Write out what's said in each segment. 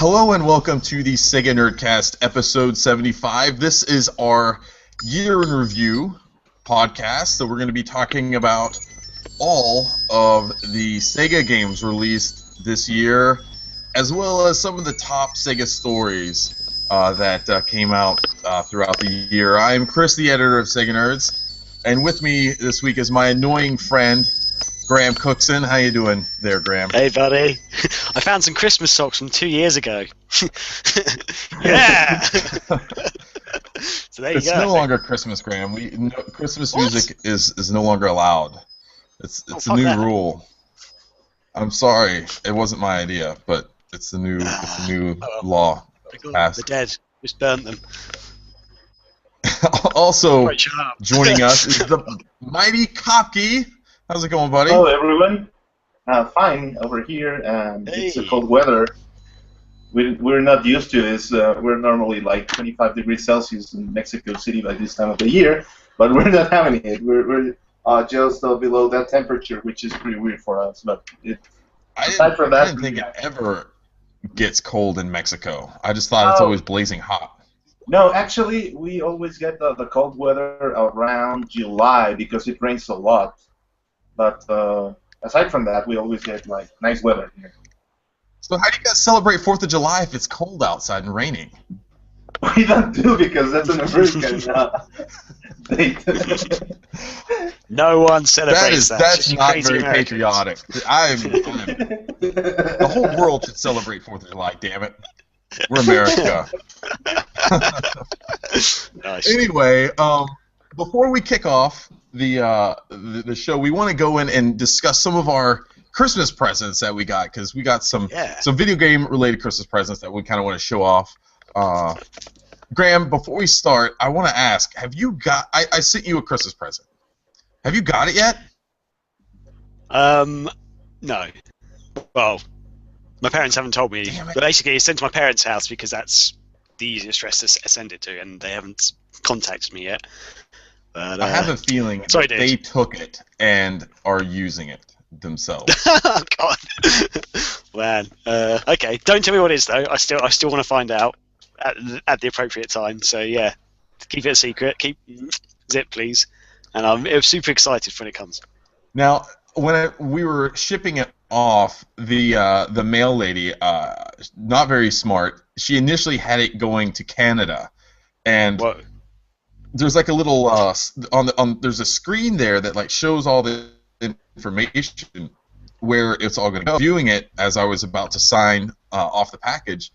Hello and welcome to the Sega Nerdcast episode 75. This is our year in review podcast, so we're going to be talking about all of the Sega games released this year, as well as some of the top Sega stories that came out throughout the year. I'm Chris, the editor of Sega Nerds, and with me this week is my annoying friend, Graham Cookson. How you doing there, Graham? Hey, buddy. I found some Christmas socks from 2 years ago. Yeah! So there you It's go. no longer Christmas, Graham. Christmas music is no longer allowed. It's a new rule. I'm sorry, it wasn't my idea, but it's the new law passed. The dead. Just burnt them. Also joining us is the mighty Kopke. How's it going, buddy? Hello, everyone. Fine over here. It's a cold weather. We're not used to this. We're normally like 25 degrees Celsius in Mexico City by this time of the year, but we're not having it. We're just below that temperature, which is pretty weird for us. But I didn't think it ever gets cold in Mexico. I just thought it's always blazing hot. No, actually, we always get the cold weather around July because it rains a lot. But aside from that, we always get like nice weather here. So how do you guys celebrate 4th of July if it's cold outside and raining? We don't do because that's an American date. No one celebrates that. That's not very patriotic. The whole world should celebrate 4th of July, damn it. We're America. Nice. Anyway, before we kick off the show, we want to go in and discuss some of our Christmas presents that we got, because we got some video game related Christmas presents that we kind of want to show off. Graham, before we start, I want to ask: have you got? I sent you a Christmas present. Have you got it yet? No. Well, my parents haven't told me. But basically, it's sent to my parents' house because that's the easiest address to send it to, and they haven't contacted me yet. But, I have a feeling that they took it and are using it themselves. Oh God, man. Okay, don't tell me what it is though. I still want to find out at the appropriate time. So yeah, keep it a secret. Keep zip, please. And I'm super excited when it comes. Now, when we were shipping it off, the mail lady, not very smart. She initially had it going to Canada, and there's like a little there's a screen there that like shows all the information where it's all going to go. Viewing it as I was about to sign off the package,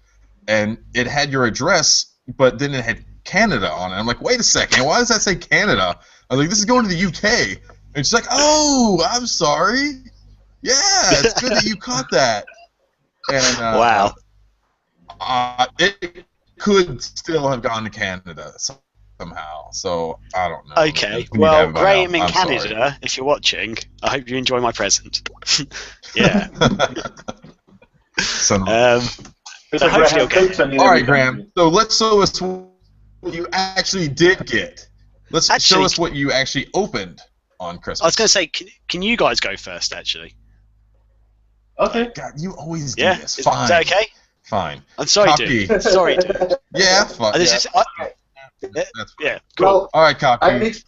and it had your address, but then it had Canada on it. I'm like, wait a second, why does that say Canada? I was like, this is going to the UK. And she's like, oh, I'm sorry. Yeah, it's good that you caught that. And wow. It could still have gone to Canada somehow, so I don't know. Okay, well, Graham in Canada, if you're watching, I hope you enjoy my present. Yeah. Hopefully okay. All right, Graham. So let's show us what you actually did get. Show us what you actually opened on Christmas. I was going to say, can you guys go first, actually? Okay. God, you always do this. Fine. Is that okay? Fine. I'm sorry, dude. Sorry, dude. Yeah, fine. Yeah, cool. Well, all right, Kopke. I mixed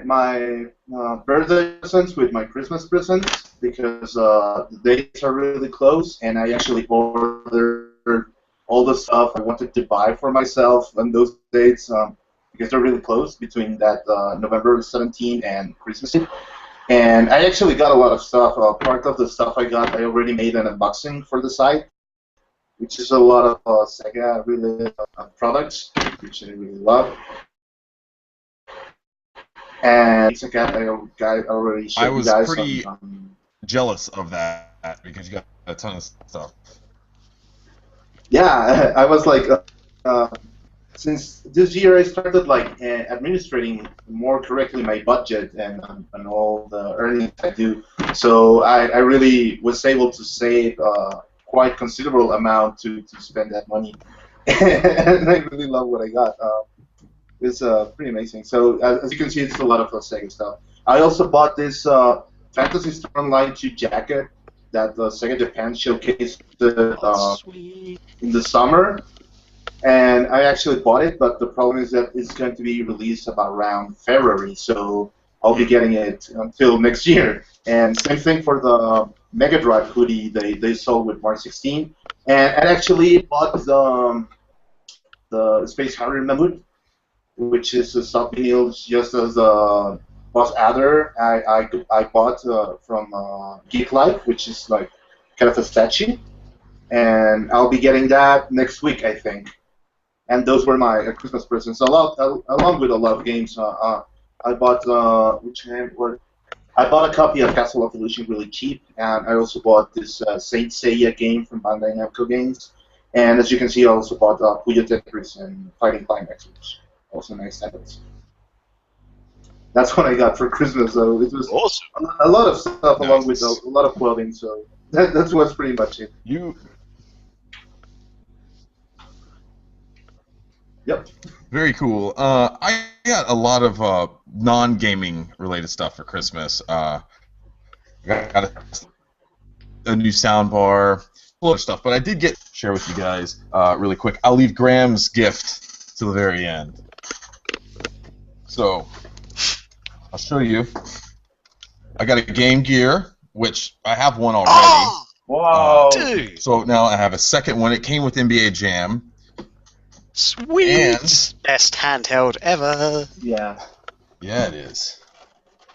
my birthday presents with my Christmas presents because the dates are really close, and I actually ordered all the stuff I wanted to buy for myself on those dates because they're really close between that November 17th and Christmas Eve. And I actually got a lot of stuff. Part of the stuff I got, I already made an unboxing for the site, which is a lot of Sega related products, which I really love. And it's a guy I already showed you guys. I was pretty jealous of that because you got a ton of stuff. Yeah, I was like, since this year I started like administrating more correctly my budget and all the earnings I do. So I really was able to save quite considerable amount to spend that money, and I really love what I got. It's pretty amazing. So as you can see, it's a lot of Sega stuff. I also bought this Phantasy Star Online 2 jacket, that the Sega Japan showcased in the summer, and I actually bought it. But the problem is that it's going to be released about around February, so I'll be getting it until next year. And same thing for the Mega Drive hoodie they sold with Mark 16. And I actually bought the Space Harrier Mammoth, which is a sub vinyl just as a Boss Adder I bought from Geek Life, which is like kind of a statue. And I'll be getting that next week, I think. And those were my Christmas presents, along with a lot of games. I bought I bought a copy of Castle of Illusion really cheap, and I also bought this Saint Seiya game from Bandai Namco Games. And as you can see, I also bought Puyo Tetris and Fighting Climax, which also nice titles. That's what I got for Christmas. So it was awesome. A lot of stuff along with a lot of clothing. So that's what's pretty much it. Yep. Very cool. I got a lot of non-gaming related stuff for Christmas. Got a new soundbar, a lot of stuff. But I did share with you guys really quick. I'll leave Graham's gift to the very end. So I'll show you. I got a Game Gear, which I have one already. Oh! Wow. Dude. So now I have a second one. It came with NBA Jam. Sweet! And best handheld ever. Yeah. Yeah, it is.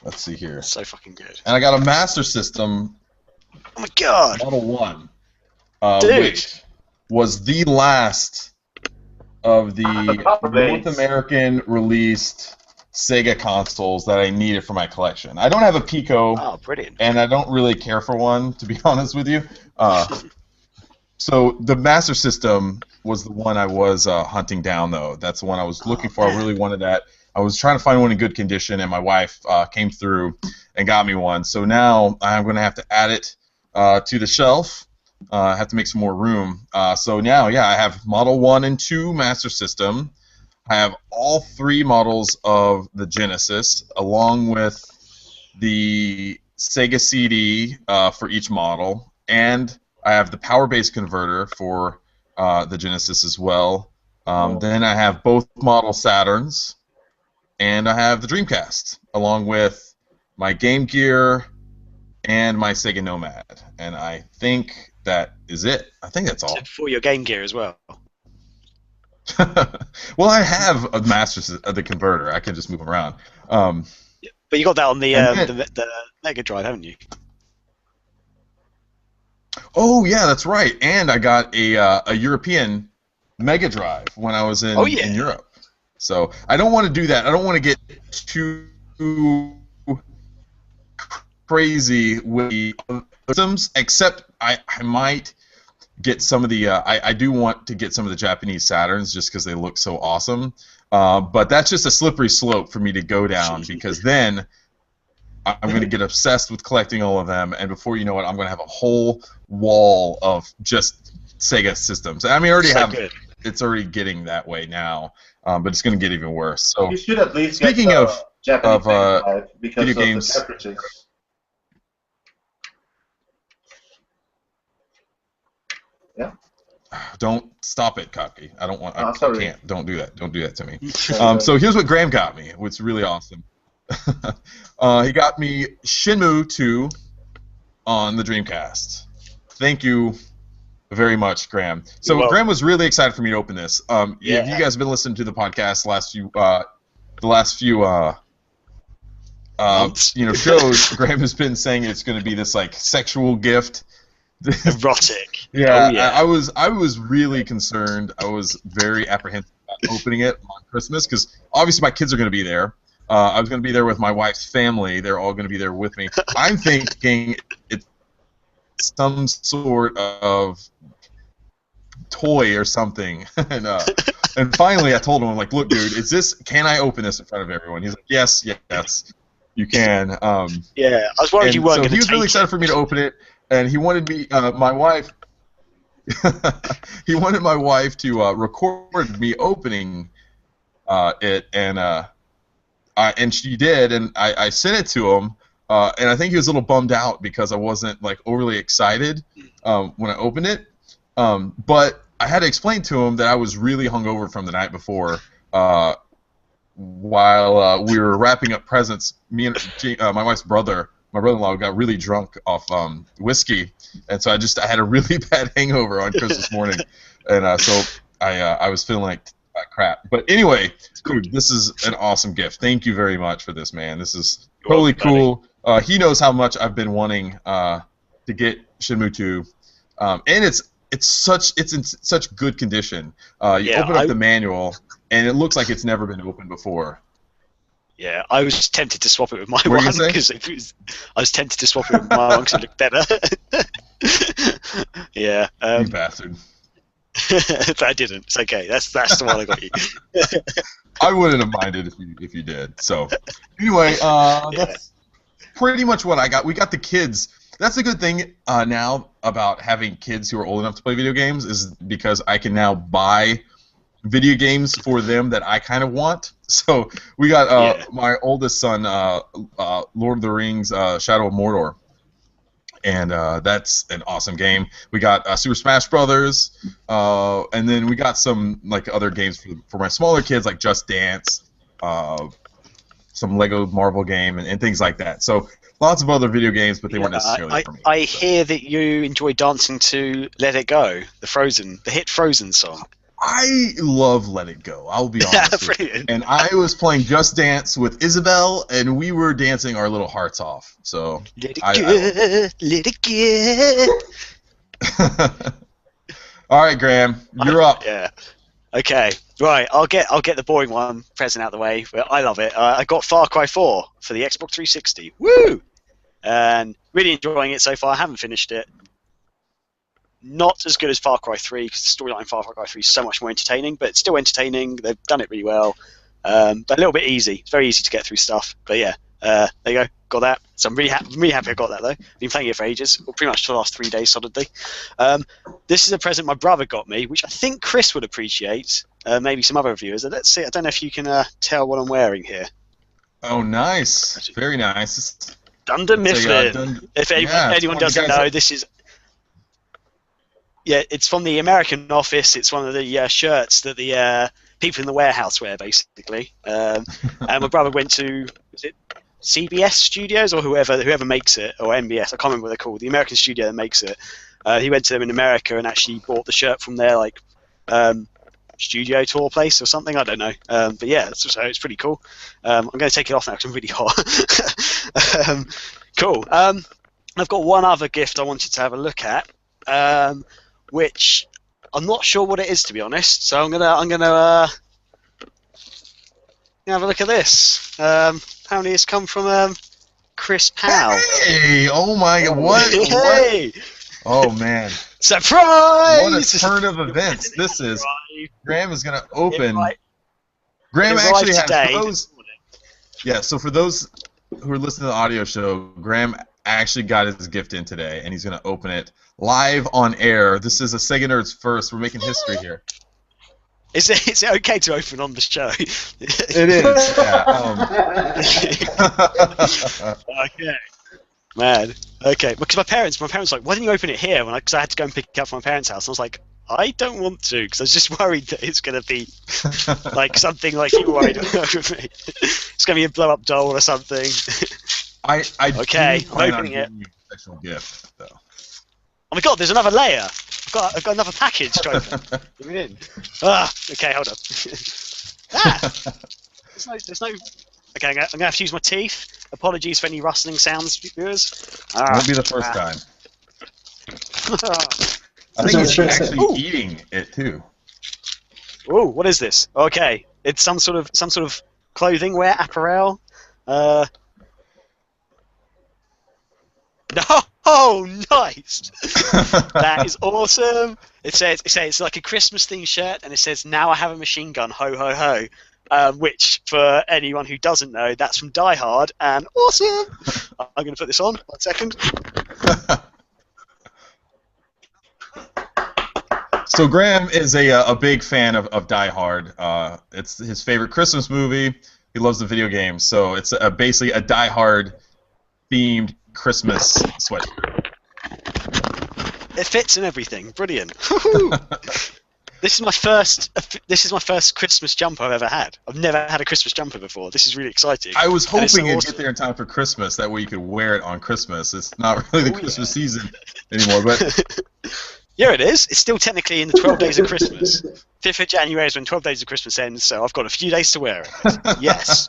Let's see here. So fucking good. And I got a Master System. Oh my god! Model 1. Dude. Which was the last of the North American released Sega consoles that I needed for my collection. I don't have a Pico. Oh, brilliant. And I don't really care for one, to be honest with you. So the Master System was the one I was hunting down, though. That's the one I was looking for. I really wanted that. I was trying to find one in good condition, and my wife came through and got me one. So now I'm going to have to add it to the shelf. I have to make some more room. So now, yeah, I have Model 1 and 2 Master System. I have all 3 models of the Genesis, along with the Sega CD for each model, and I have the power base converter for the Genesis as well. Then I have both model Saturns, and I have the Dreamcast, along with my Game Gear and my Sega Nomad. And I think that is it. I think that's all. For your Game Gear as well. Well, I have a Master the converter. I can just move them around. But you got that on the Mega Drive, haven't you? Oh yeah, that's right. And I got a European Mega Drive when I was in Europe. So I don't want to do that. I don't want to get too crazy with the systems. Except I might get some of the. I do want to get some of the Japanese Saturns just because they look so awesome. But that's just a slippery slope for me to go down because then I'm going to get obsessed with collecting all of them, and before you know it, I'm going to have a whole wall of just Sega systems. I mean, I already have. Good. It's already getting that way now, but it's going to get even worse. So you should at least speaking get of Japanese because video of games. The temperatures. Yeah. Don't stop it, Kopke. I don't want. I can't. Don't do that. Don't do that to me. So here's what Graham got me, which is really awesome. He got me Shenmue 2 on the Dreamcast. Thank you very much, Graham. So Graham was really excited for me to open this. If you guys have been listening to the podcast the last few shows, Graham has been saying it's going to be this like sexual gift. Erotic. Yeah. I was really concerned. I was very apprehensive about opening it on Christmas because obviously my kids are going to be there. I was going to be there with my wife's family. They're all going to be there with me. I'm thinking it's some sort of toy or something. And finally I told him, I'm like, look, dude, can I open this in front of everyone? He's like, yes, you can. I was worried you weren't going to take it. So he was really excited for me to open it, and he wanted me, my wife, he wanted my wife to record me opening it, and she did, and I sent it to him, and I think he was a little bummed out because I wasn't like overly excited when I opened it. But I had to explain to him that I was really hungover from the night before. While we were wrapping up presents, me and my wife's brother, my brother-in-law, got really drunk off whiskey, and so I had a really bad hangover on Christmas morning, and so I was feeling like crap. But anyway, dude, this is an awesome gift. Thank you very much for this, man. This is totally cool. He knows how much I've been wanting to get Shenmue 2, and it's in such good condition. You open up the manual, and it looks like it's never been opened before. Yeah, I was tempted to swap it with my one because I was tempted to swap it with my one because it looked better. Yeah. You bastard. But I didn't. It's okay. That's the one I got you. I wouldn't have minded if you did. So anyway, that's pretty much what I got. We got the kids. That's a good thing now about having kids who are old enough to play video games, is because I can now buy video games for them that I kind of want. So we got my oldest son, Lord of the Rings, Shadow of Mordor, and that's an awesome game. We got Super Smash Brothers, and then we got some like other games for my smaller kids, like Just Dance, some Lego Marvel game, and things like that. So lots of other video games, but they weren't necessarily for me. I hear that you enjoy dancing to Let It Go, the hit Frozen song. I love Let It Go, I'll be honest with you. And I was playing Just Dance with Isabel, and we were dancing our little hearts off. So let it go. All right, Graham, you're up. Yeah. Okay. Right. I'll get the boring one present out of the way. But I love it. I got Far Cry 4 for the Xbox 360. Woo! And really enjoying it so far. I haven't finished it. Not as good as Far Cry 3 because the storyline in Far Cry 3 is so much more entertaining, but it's still entertaining. They've done it really well, but a little bit easy. It's very easy to get through stuff. But yeah, there you go. Got that. So I'm really happy I got that though. Been playing it for ages, well, pretty much for the last 3 days solidly. This is a present my brother got me, which I think Chris would appreciate. Maybe some other viewers. Let's see. I don't know if you can tell what I'm wearing here. Oh, nice. Very nice. Dunder Mifflin. If anyone doesn't know, this is. Yeah, it's from the American office. It's one of the shirts that the people in the warehouse wear, basically. And my brother went to, was it CBS Studios or whoever makes it, or NBS? I can't remember what they're called. The American studio that makes it. He went to them in America and actually bought the shirt from their studio tour place or something. I don't know. But yeah, so it's pretty cool. I'm going to take it off now because I'm really hot. Cool. I've got one other gift I wanted to have a look at. Which I'm not sure what it is, to be honest. So I'm gonna have a look at this. Apparently it's come from Chris Powell. Hey! Oh my God! What? Hey! Oh man! Surprise! What a turn of events this is. Graham is gonna open. Graham actually has those. Yeah. So for those who are listening to the audio show, Graham actually got his gift in today, and he's gonna open it live on air. This is a Sega Nerds first. We're making history here. Is it okay to open on the show? It is. Yeah. Okay. Man. Okay. Because my parents were like, why didn't you open it here? Because I had to go and pick it up from my parents' house. And I was like, I don't want to, because I was just worried that it's going to be like something like you were worried over me. It's going to be a blow-up doll or something. I okay, I'm opening it. A special gift, though. Oh my God! There's another layer. I've got another package to open. Let me in. Okay, hold up. There's no. Okay, I'm gonna have to use my teeth. Apologies for any rustling sounds, viewers. Won't be the first time. I think he's actually eating it too. Oh, what is this? Okay, it's some sort of clothing wear apparel. No. Oh, nice! That is awesome. It says it's like a Christmas themed shirt, and it says "Now I have a machine gun, ho ho ho," which for anyone who doesn't know, that's from Die Hard, and awesome. I'm going to put this on. 1 second. So Graham is a big fan of Die Hard. It's his favorite Christmas movie. He loves the video games, so it's basically a Die Hard themed Christmas sweatshirt. It fits and everything. Brilliant. This is my first Christmas jumper I've ever had. I've never had a Christmas jumper before. This is really exciting. I was hoping so it'd awesome. get there in time for Christmas. That way you could wear it on Christmas. It's not really the Christmas season anymore, but yeah, it is. It's still technically in the 12 days of Christmas. 5th of January is when 12 days of Christmas ends, so I've got a few days to wear it. Yes.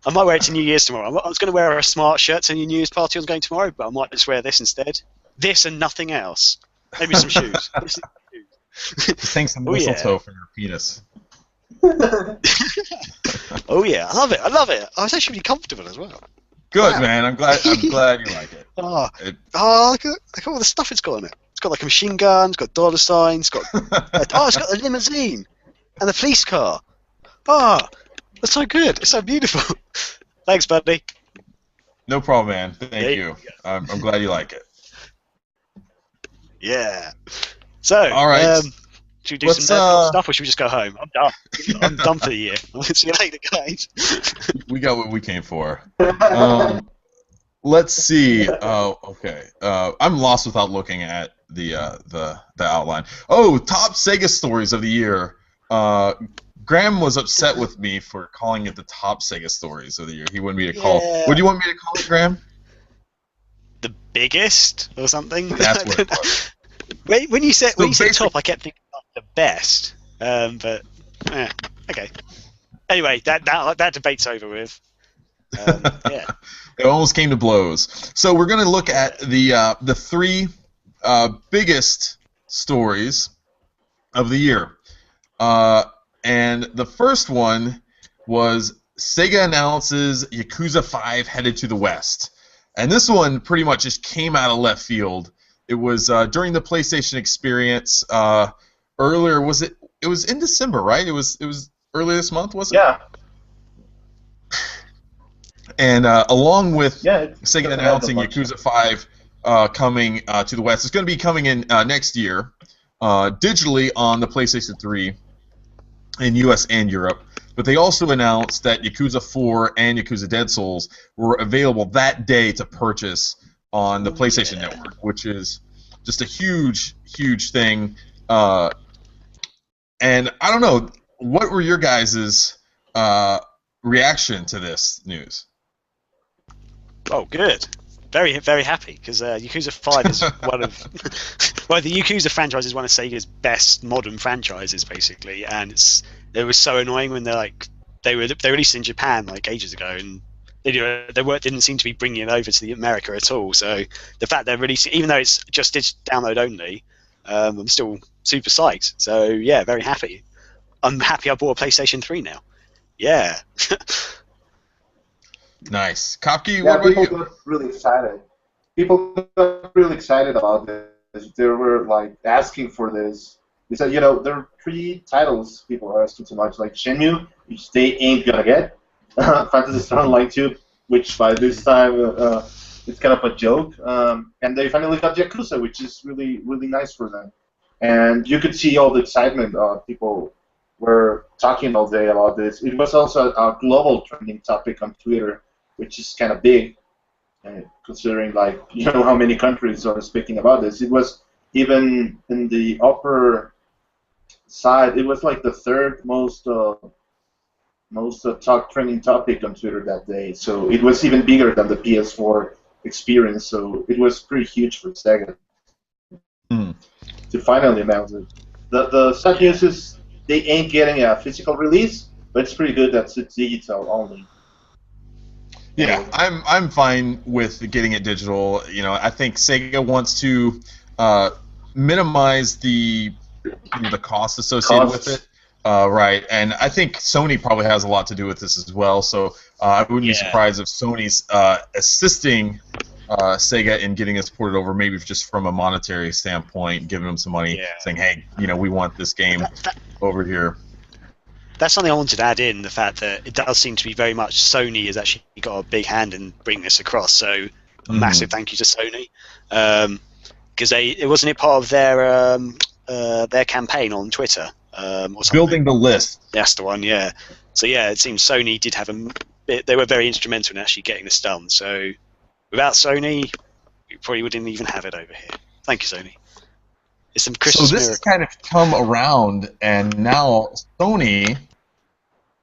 I might wear it to New Year's tomorrow. I was going to wear a smart shirt to the New Year's party I was going tomorrow, but I might just wear this instead. This and nothing else. Maybe some shoes. Just hang some mistletoe for your penis. Oh yeah, I love it. I love it. Oh, it's actually really comfortable as well. Good, man. I'm glad you like it. Look at all the stuff it's got on it. It's got like a machine gun. It's got dollar signs. It's got it's got a limousine and a police car. Oh, that's so good. It's so beautiful. Thanks, buddy. No problem, man. Thank you. I'm glad you like it. Yeah. So, all right. should we do some stuff, or should we just go home? I'm done. I'm done for the year. See you later, guys. We got what we came for. Let's see. Okay. I'm lost without looking at the outline. Oh, top Sega stories of the year. Graham was upset with me for calling it the top Sega stories of the year. He wanted me to call. What do you want me to call it, Graham? The biggest or something. That's what it was. When you said top, I kept thinking of the best. But okay. Anyway, that debate's over with. Yeah. It almost came to blows. So we're going to look at the three biggest stories of the year. And the first one was Sega announces Yakuza 5 headed to the West. And this one pretty much just came out of left field. It was during the PlayStation Experience earlier. It was in December, right? It was earlier this month, wasn't it? Yeah. And along with Sega it's announcing Yakuza 5 coming to the West, it's going to be coming in next year digitally on the PlayStation 3 in US and Europe. But they also announced that Yakuza 4 and Yakuza Dead Souls were available that day to purchase on the PlayStation Network, which is just a huge, huge thing. And I don't know, what were your guys' reaction to this news? Oh, good. Very, very happy, because Yakuza 5 is one of... well, the Yakuza franchise is one of Sega's best modern franchises, basically, and it was so annoying when they released in Japan like ages ago, and their work didn't seem to be bringing it over to America at all. So the fact they're releasing, even though it's just download only, I'm still super psyched. So yeah, very happy. I'm happy I bought a PlayStation 3 now. Yeah. Nice. Kopke, yeah, what about you? People got really excited. People got really excited about this. They were like asking for this. They said, there are 3 titles people are asking too much, like Shenmue, which they ain't gonna get. Phantasy Star Online 2, which by this time it's kind of a joke. And they finally got Yakuza, which is really, really nice for them. And you could see all the excitement. People were talking all day about this. It was also a global trending topic on Twitter, which is kind of big, considering how many countries are speaking about this. It was even in the upper side. It was like the third most trending topic on Twitter that day. So it was even bigger than the PS4 experience. So it was pretty huge for Sega to finally announce it. The sad news is they ain't getting a physical release, but it's pretty good that it's digital only. Yeah, I'm fine with getting it digital. I think Sega wants to minimize the cost associated with it. Right, and I think Sony probably has a lot to do with this as well. So I wouldn't be surprised if Sony's assisting Sega in getting this ported over, maybe just from a monetary standpoint, giving them some money, saying, "Hey, we want this game over here." That's something I wanted to add in, the fact that it does seem to be very much Sony has actually got a big hand in bringing this across. So a massive thank you to Sony, because it wasn't part of their campaign on Twitter. Or something. Building the list. That's the one, yeah. So yeah, it seems Sony did have a they were very instrumental in actually getting this done. So without Sony, we probably wouldn't even have it over here. Thank you, Sony. It's some Christmas So this has kind of come around, and now Sony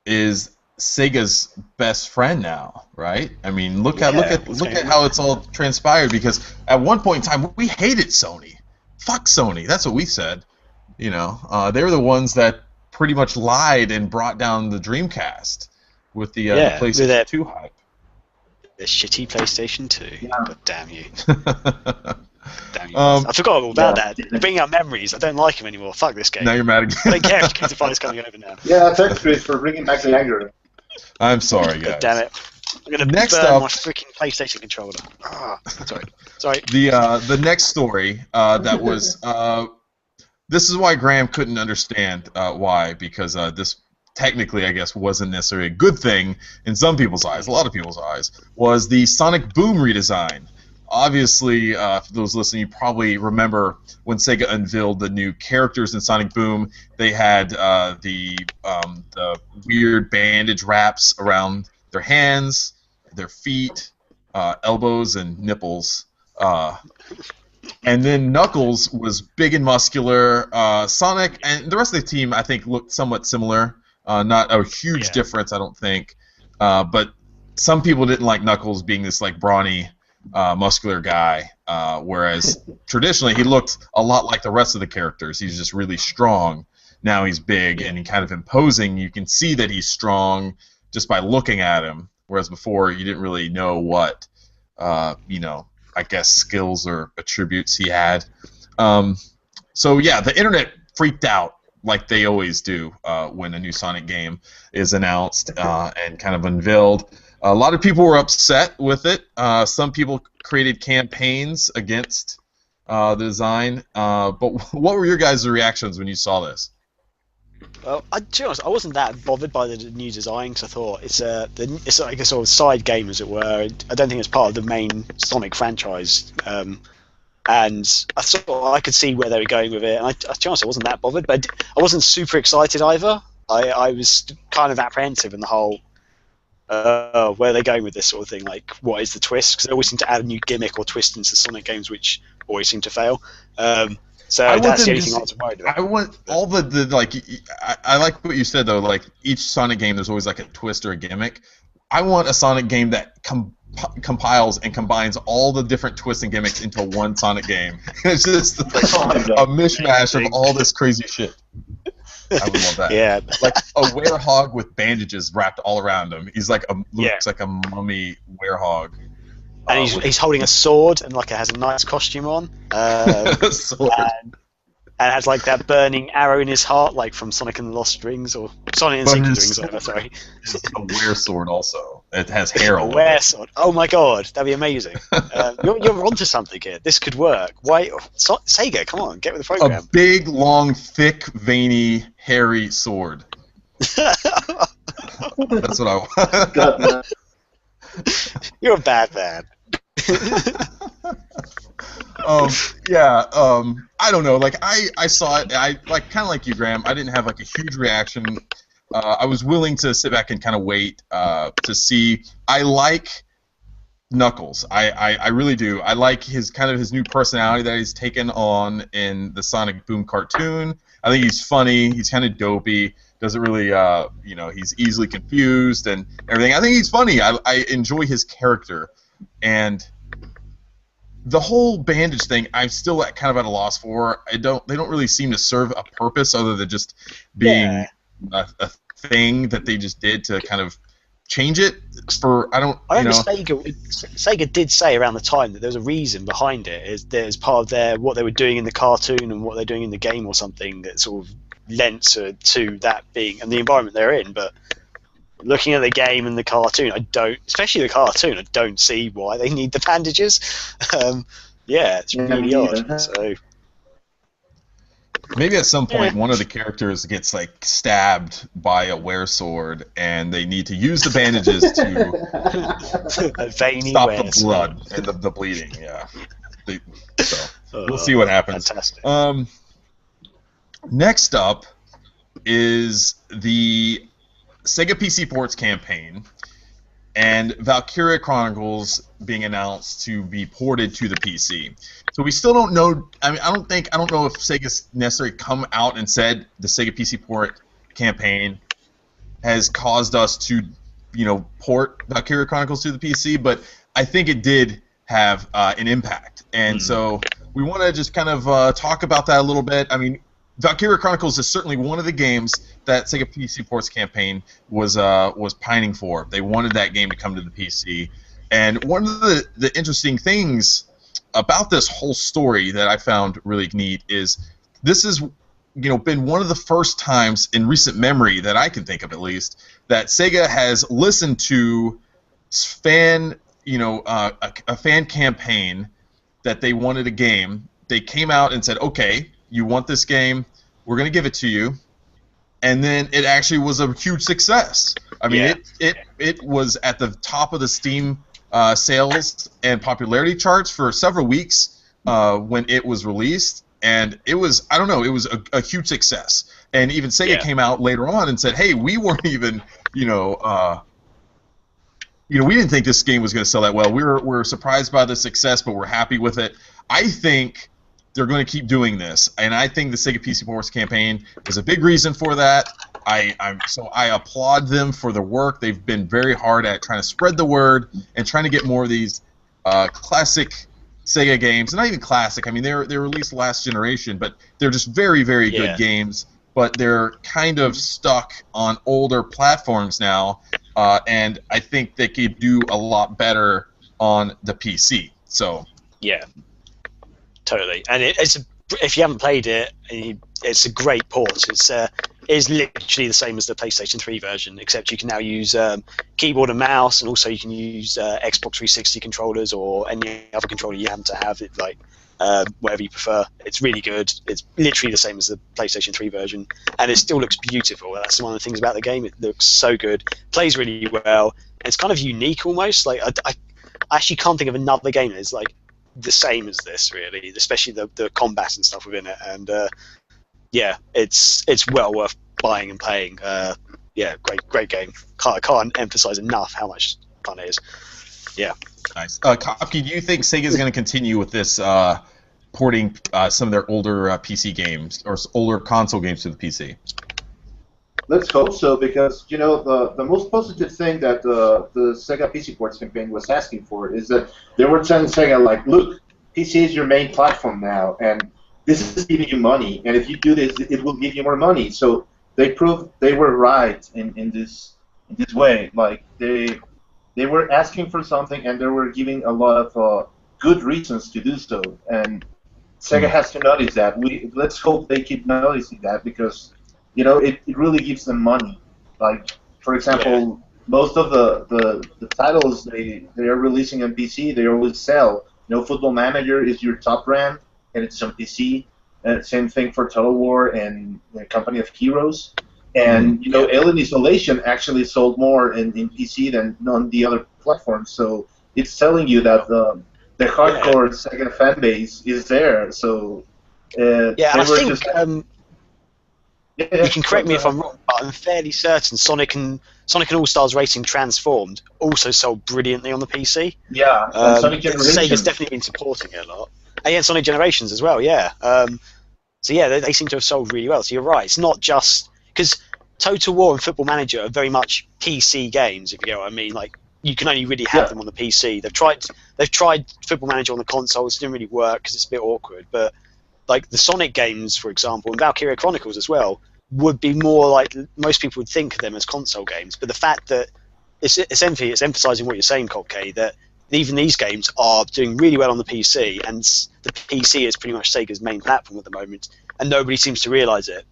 is Sega's best friend now, right? I mean, look at how it's all transpired. Because at one point in time, we hated Sony. Fuck Sony. That's what we said. You know, they were the ones that pretty much lied and brought down the Dreamcast with the PlayStation 2 hype. The shitty PlayStation 2. Yeah. God damn you. Damn you. I forgot all about that. They're bringing out memories. I don't like them anymore. Fuck this game. Now you're mad again. I don't care if Street Fighter is coming over now. Yeah, thanks, Chris, for bringing back the anger. I'm sorry, guys. God damn it. I'm going to burn my freaking PlayStation controller. Sorry. The next story that was... this is why Graham couldn't understand why, because this technically, I guess, wasn't necessarily a good thing in some people's eyes, a lot of people's eyes, was the Sonic Boom redesign. Obviously, for those listening, you probably remember when Sega unveiled the new characters in Sonic Boom. They had the weird bandage wraps around their hands, their feet, elbows, and nipples. And then Knuckles was big and muscular. Sonic and the rest of the team, I think, looked somewhat similar. Not a huge difference, I don't think. But some people didn't like Knuckles being this like brawny, muscular guy, whereas traditionally he looked a lot like the rest of the characters. He's just really strong. Now he's big and kind of imposing. You can see that he's strong just by looking at him, whereas before you didn't really know what, I guess skills or attributes he had. So yeah, the internet freaked out like they always do when a new Sonic game is announced and kind of unveiled. A lot of people were upset with it. Some people created campaigns against the design. But what were your guys' reactions when you saw this? Well, to be honest, I wasn't that bothered by the new design because I thought it's like a sort of side game, as it were. I don't think it's part of the main Sonic franchise. And I thought I could see where they were going with it. And to be honest, I wasn't that bothered, but I wasn't super excited either. I was kind of apprehensive in the whole, where are they going with this sort of thing? Like, what is the twist? Because they always seem to add a new gimmick or twist into Sonic games, which always seem to fail. So that's the only thing I was worried about. I want all the like. I like what you said though. Like each Sonic game, there's always like a twist or a gimmick. I want a Sonic game that compiles and combines all the different twists and gimmicks into one Sonic game. It's just like a mishmash of all this crazy shit. I would love that. Yeah, like a werehog with bandages wrapped all around him. He's like looks like a mummy werehog. And he's holding a sword and like has a nice costume on. Sword. And has like that burning arrow in his heart, like from Sonic and the Lost Rings, or Sonic and Secret Rings, whatever. Sorry. A were sword also. It has hair on it. A were sword. Oh my god, that'd be amazing. You're onto something here. This could work. Why, Sega? Come on, get with the program. A big, long, thick, veiny, hairy sword. That's what I want. You're a bad man. I don't know. Like I saw it. I like kind of like you, Graham. I didn't have like a huge reaction. I was willing to sit back and kind of wait to see. I like Knuckles. I really do. I like his new personality that he's taken on in the Sonic Boom cartoon. I think he's funny. He's kind of dopey. Doesn't really, he's easily confused and everything. I think he's funny. I enjoy his character. And the whole bandage thing, I'm still kind of at a loss for. They don't really seem to serve a purpose other than just being a thing that they just did to kind of change it. Sega did say around the time that there was a reason behind it. Is there's part of what they were doing in the cartoon and what they're doing in the game or something that sort of lent to that being and the environment they're in. But looking at the game and the cartoon, especially the cartoon, I don't see why they need the bandages. It's really odd. So maybe at some point one of the characters gets like stabbed by a weresword, and they need to use the bandages to stop the blood and the bleeding. Yeah. We'll see what happens. Fantastic. Next up is the Sega PC Ports campaign. and Valkyria Chronicles being announced to be ported to the PC. So we still don't know. I mean, I don't know if Sega's necessarily come out and said the Sega PC port campaign has caused us to, port Valkyria Chronicles to the PC, but I think it did have an impact. And so we want to just kind of talk about that a little bit. I mean, Valkyria Chronicles is certainly one of the games that Sega PC Ports campaign was pining for. They wanted that game to come to the PC. And one of the interesting things about this whole story that I found really neat is this is been one of the first times in recent memory that I can think of, at least, that Sega has listened to a fan campaign that they wanted a game. They came out and said, okay, you want this game, we're going to give it to you. And then it actually was a huge success. I mean, it was at the top of the Steam sales and popularity charts for several weeks when it was released. And it was, I don't know, it was a huge success. And even Sega came out later on and said, hey, we weren't even, we didn't think this game was going to sell that well. We're surprised by the success, but we're happy with it. I think they're going to keep doing this, and I think the Sega PC Ports campaign is a big reason for that. I applaud them for the work. They've been very hard at trying to spread the word and trying to get more of these classic Sega games. Not even classic. I mean, they're released last generation, but they're just very, very good games. But they're kind of stuck on older platforms now, and I think they could do a lot better on the PC. So yeah, totally. And if you haven't played it, it's a great port. It's literally the same as the PlayStation 3 version, except you can now use keyboard and mouse, and also you can use Xbox 360 controllers or any other controller you happen to have. It whatever you prefer. It's really good. It's literally the same as the PlayStation 3 version, and it still looks beautiful. That's one of the things about the game. It looks so good, plays really well, and it's kind of unique almost. Like I actually can't think of another game that's like the same as this, really, especially the combat and stuff within it. And it's well worth buying and playing. Great game. I can't emphasize enough how much fun it is. Yeah. Nice. Kopke, do you think Sega is going to continue with this porting some of their older PC games or older console games to the PC? Let's hope so, because the most positive thing that the Sega PC Ports campaign was asking for is that they were telling Sega, like, look, PC is your main platform now, and this is giving you money, and if you do this, it will give you more money. So they proved they were right in this way. Like they were asking for something, and they were giving a lot of good reasons to do so. And Sega has to notice that. Let's hope they keep noticing that, because it really gives them money. Like, for example, most of the titles they are releasing on PC, they always sell. Football Manager is your top brand, and it's on PC. Same thing for Total War and the Company of Heroes. And Alien Isolation actually sold more in PC than on the other platforms. So it's telling you that the hardcore Sega fan base is there. So I think you can correct me if I'm wrong, but I'm fairly certain Sonic and All Stars Racing Transformed also sold brilliantly on the PC. Yeah, Sonic Generations. Sega's definitely been supporting it a lot. And Sonic Generations as well. Yeah. They seem to have sold really well. So you're right. It's not just because Total War and Football Manager are very much PC games, if you get what I mean. Like, you can only really have them on the PC. They've tried Football Manager on the consoles. It didn't really work because it's a bit awkward. But like the Sonic games, for example, and Valkyria Chronicles as well, would be more like most people would think of them as console games. But the fact that it's emphasizing what you're saying, Kopke, that even these games are doing really well on the PC, and the PC is pretty much Sega's main platform at the moment, and nobody seems to realize it.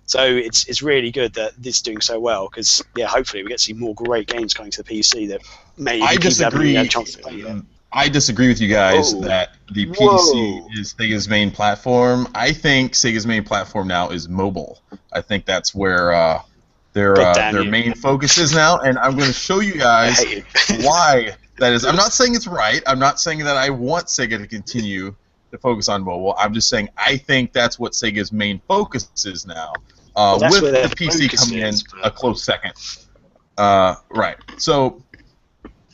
So it's really good that this is doing so well, because hopefully we get to see more great games coming to the PC that maybe people haven't had a chance to play yet. I disagree with you guys that the PC is Sega's main platform. I think Sega's main platform now is mobile. I think that's where their main focus is now, and I'm going to show you guys why that is. I'm not saying it's right. I'm not saying that I want Sega to continue to focus on mobile. I'm just saying I think that's what Sega's main focus is now, with the PC coming in a close second. Right. So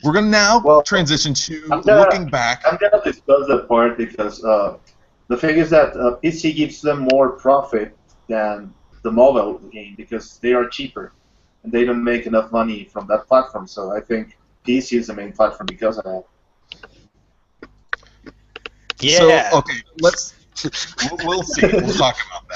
We're going to now transition to looking back. I'm going to discuss that part because the thing is that PC gives them more profit than the mobile game because they are cheaper and they don't make enough money from that platform. So I think PC is the main platform because of that. Yeah. So, okay, we'll see. We'll talk about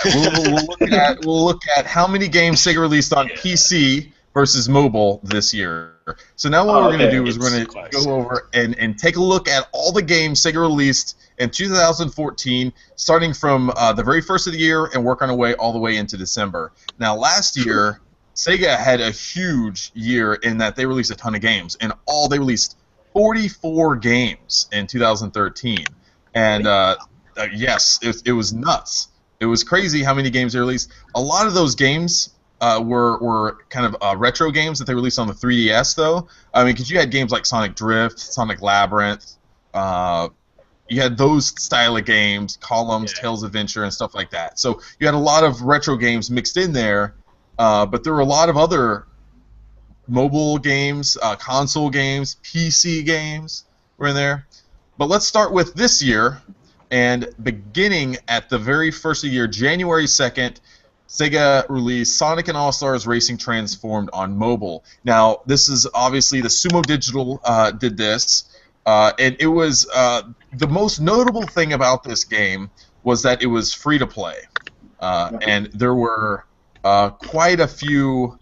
that. We'll look at how many games Sega released on PC versus mobile this year. So now what we're going to do is we're going to go over and take a look at all the games Sega released in 2014, starting from the very first of the year and work our way all the way into December. Now, last year, Sega had a huge year in that they released a ton of games. They released 44 games in 2013. And yes, it was nuts. It was crazy how many games they released. A lot of those games were kind of retro games that they released on the 3DS, though. I mean, because you had games like Sonic Drift, Sonic Labyrinth. You had those style of games, Columns, Tales of Adventure, and stuff like that. So you had a lot of retro games mixed in there, but there were a lot of other mobile games, console games, PC games were in there. But let's start with this year, and beginning at the very first of the year, January 2nd, Sega released Sonic and All-Stars Racing Transformed on mobile. Now, this is obviously the Sumo Digital did this, and it was the most notable thing about this game was that it was free to play, and there were quite a few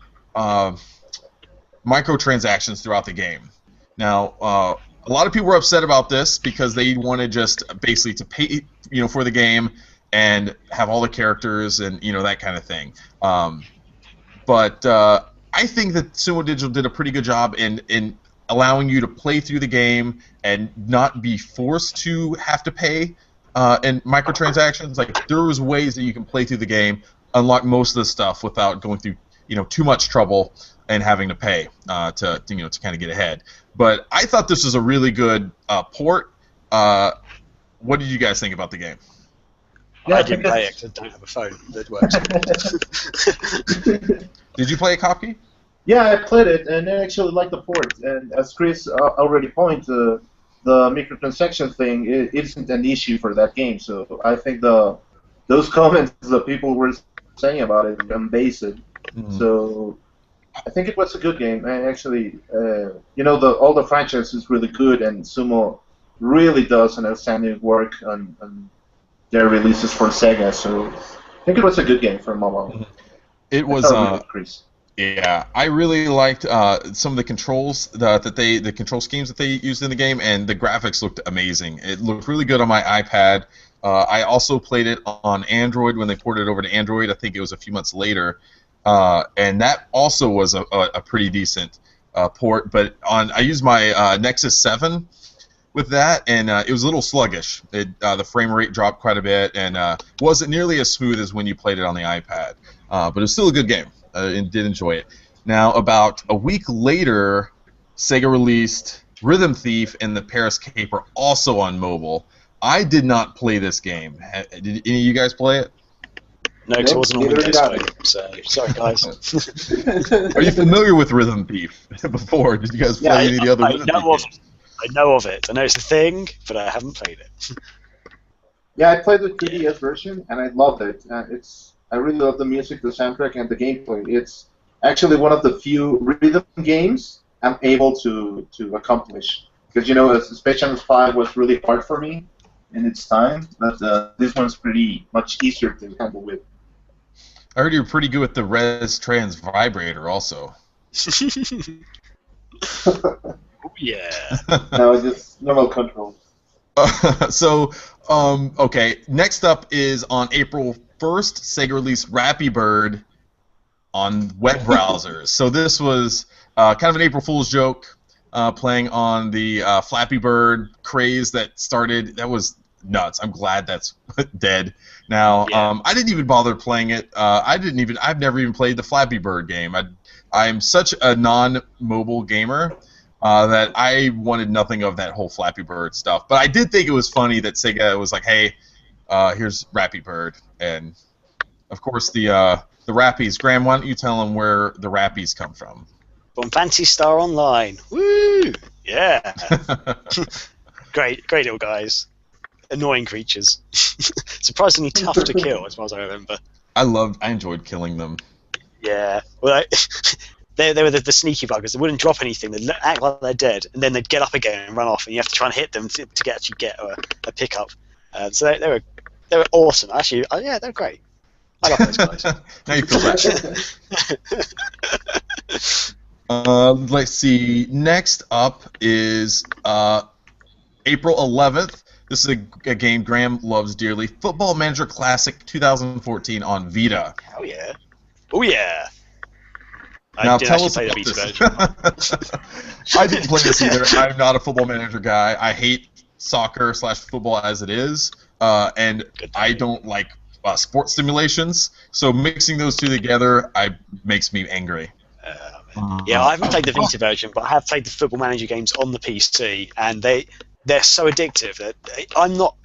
microtransactions throughout the game. Now, a lot of people were upset about this because they wanted just basically to pay, for the game and have all the characters and that kind of thing. But I think that Sumo Digital did a pretty good job in allowing you to play through the game and not be forced to have to pay in microtransactions. Like there was ways that you can play through the game, unlock most of the stuff without going through too much trouble and having to pay to kind of get ahead. But I thought this was a really good port. What did you guys think about the game? Yeah, I didn't play it because I don't have a phone that works. Did you play it, Kopke? Yeah, I played it, and I actually liked the port. And as Chris already pointed, the microtransaction thing it isn't an issue for that game. So I think those comments that people were saying about it are unbased. Mm-hmm. So I think it was a good game. And actually, all the franchise is really good, and Sumo really does an outstanding work on their releases for Sega. So I think it was a good game for mobile. It was. Yeah, I really liked some of the controls the control schemes that they used in the game, and the graphics looked amazing. It looked really good on my iPad. I also played it on Android when they ported it over to Android. I think it was a few months later. And that also was a pretty decent port, but I used my Nexus 7 with that, and it was a little sluggish. The frame rate dropped quite a bit, and wasn't nearly as smooth as when you played it on the iPad. But it was still a good game, and did enjoy it. Now, about a week later, Sega released Rhythm Thief and the Paris Caper also on mobile. I did not play this game. Did any of you guys play it? No, because it wasn't on Windows Phone, so sorry guys. Are you familiar with Rhythm Thief before? Did you guys play any of the other Rhythm Thief games? I know of it. I know it's a thing, but I haven't played it. Yeah, I played the 3DS version, and I loved it. I really love the music, the soundtrack, and the gameplay. It's actually one of the few rhythm games I'm able to accomplish. Because, Space Channel 5 was really hard for me in its time, but this one's pretty much easier to handle with. I heard you were pretty good with the Res Trans vibrator also. Oh, yeah. No, it's just normal control. Okay, next up is on April 1st, Sega released Rappy Bird on web browsers. So this was kind of an April Fool's joke, playing on the Flappy Bird craze that started. That was nuts. I'm glad that's dead now. I didn't even bother playing it. I've never even played the Flappy Bird game. I'm such a non-mobile gamer that I wanted nothing of that whole Flappy Bird stuff. But I did think it was funny that Sega was like, hey, here's Rappy Bird. And, of course, the Rappies. Graham, why don't you tell them where the Rappies come from? From Fantasy Star Online. Woo! Yeah. Great little guys. Annoying creatures. Surprisingly tough to kill, as far as I remember. I enjoyed killing them. Yeah. Well, they were the sneaky buggers. They wouldn't drop anything. They'd act like they're dead, and then they'd get up again and run off, and you have to try and hit them to actually get a pickup. So they were awesome. Actually, yeah, they're great. I love those guys. Now you feel bad. Let's see. Next up is April 11th. This is a game Graham loves dearly. Football Manager Classic 2014 on Vita. Oh yeah. Oh yeah. Now tell us about this. I didn't play this either. I'm not a Football Manager guy. I hate soccer/football as it is, and I don't like sports simulations. So mixing those two together, makes me angry. Yeah, I haven't played the Vita version, but I have played the Football Manager games on the PC, and they're so addictive that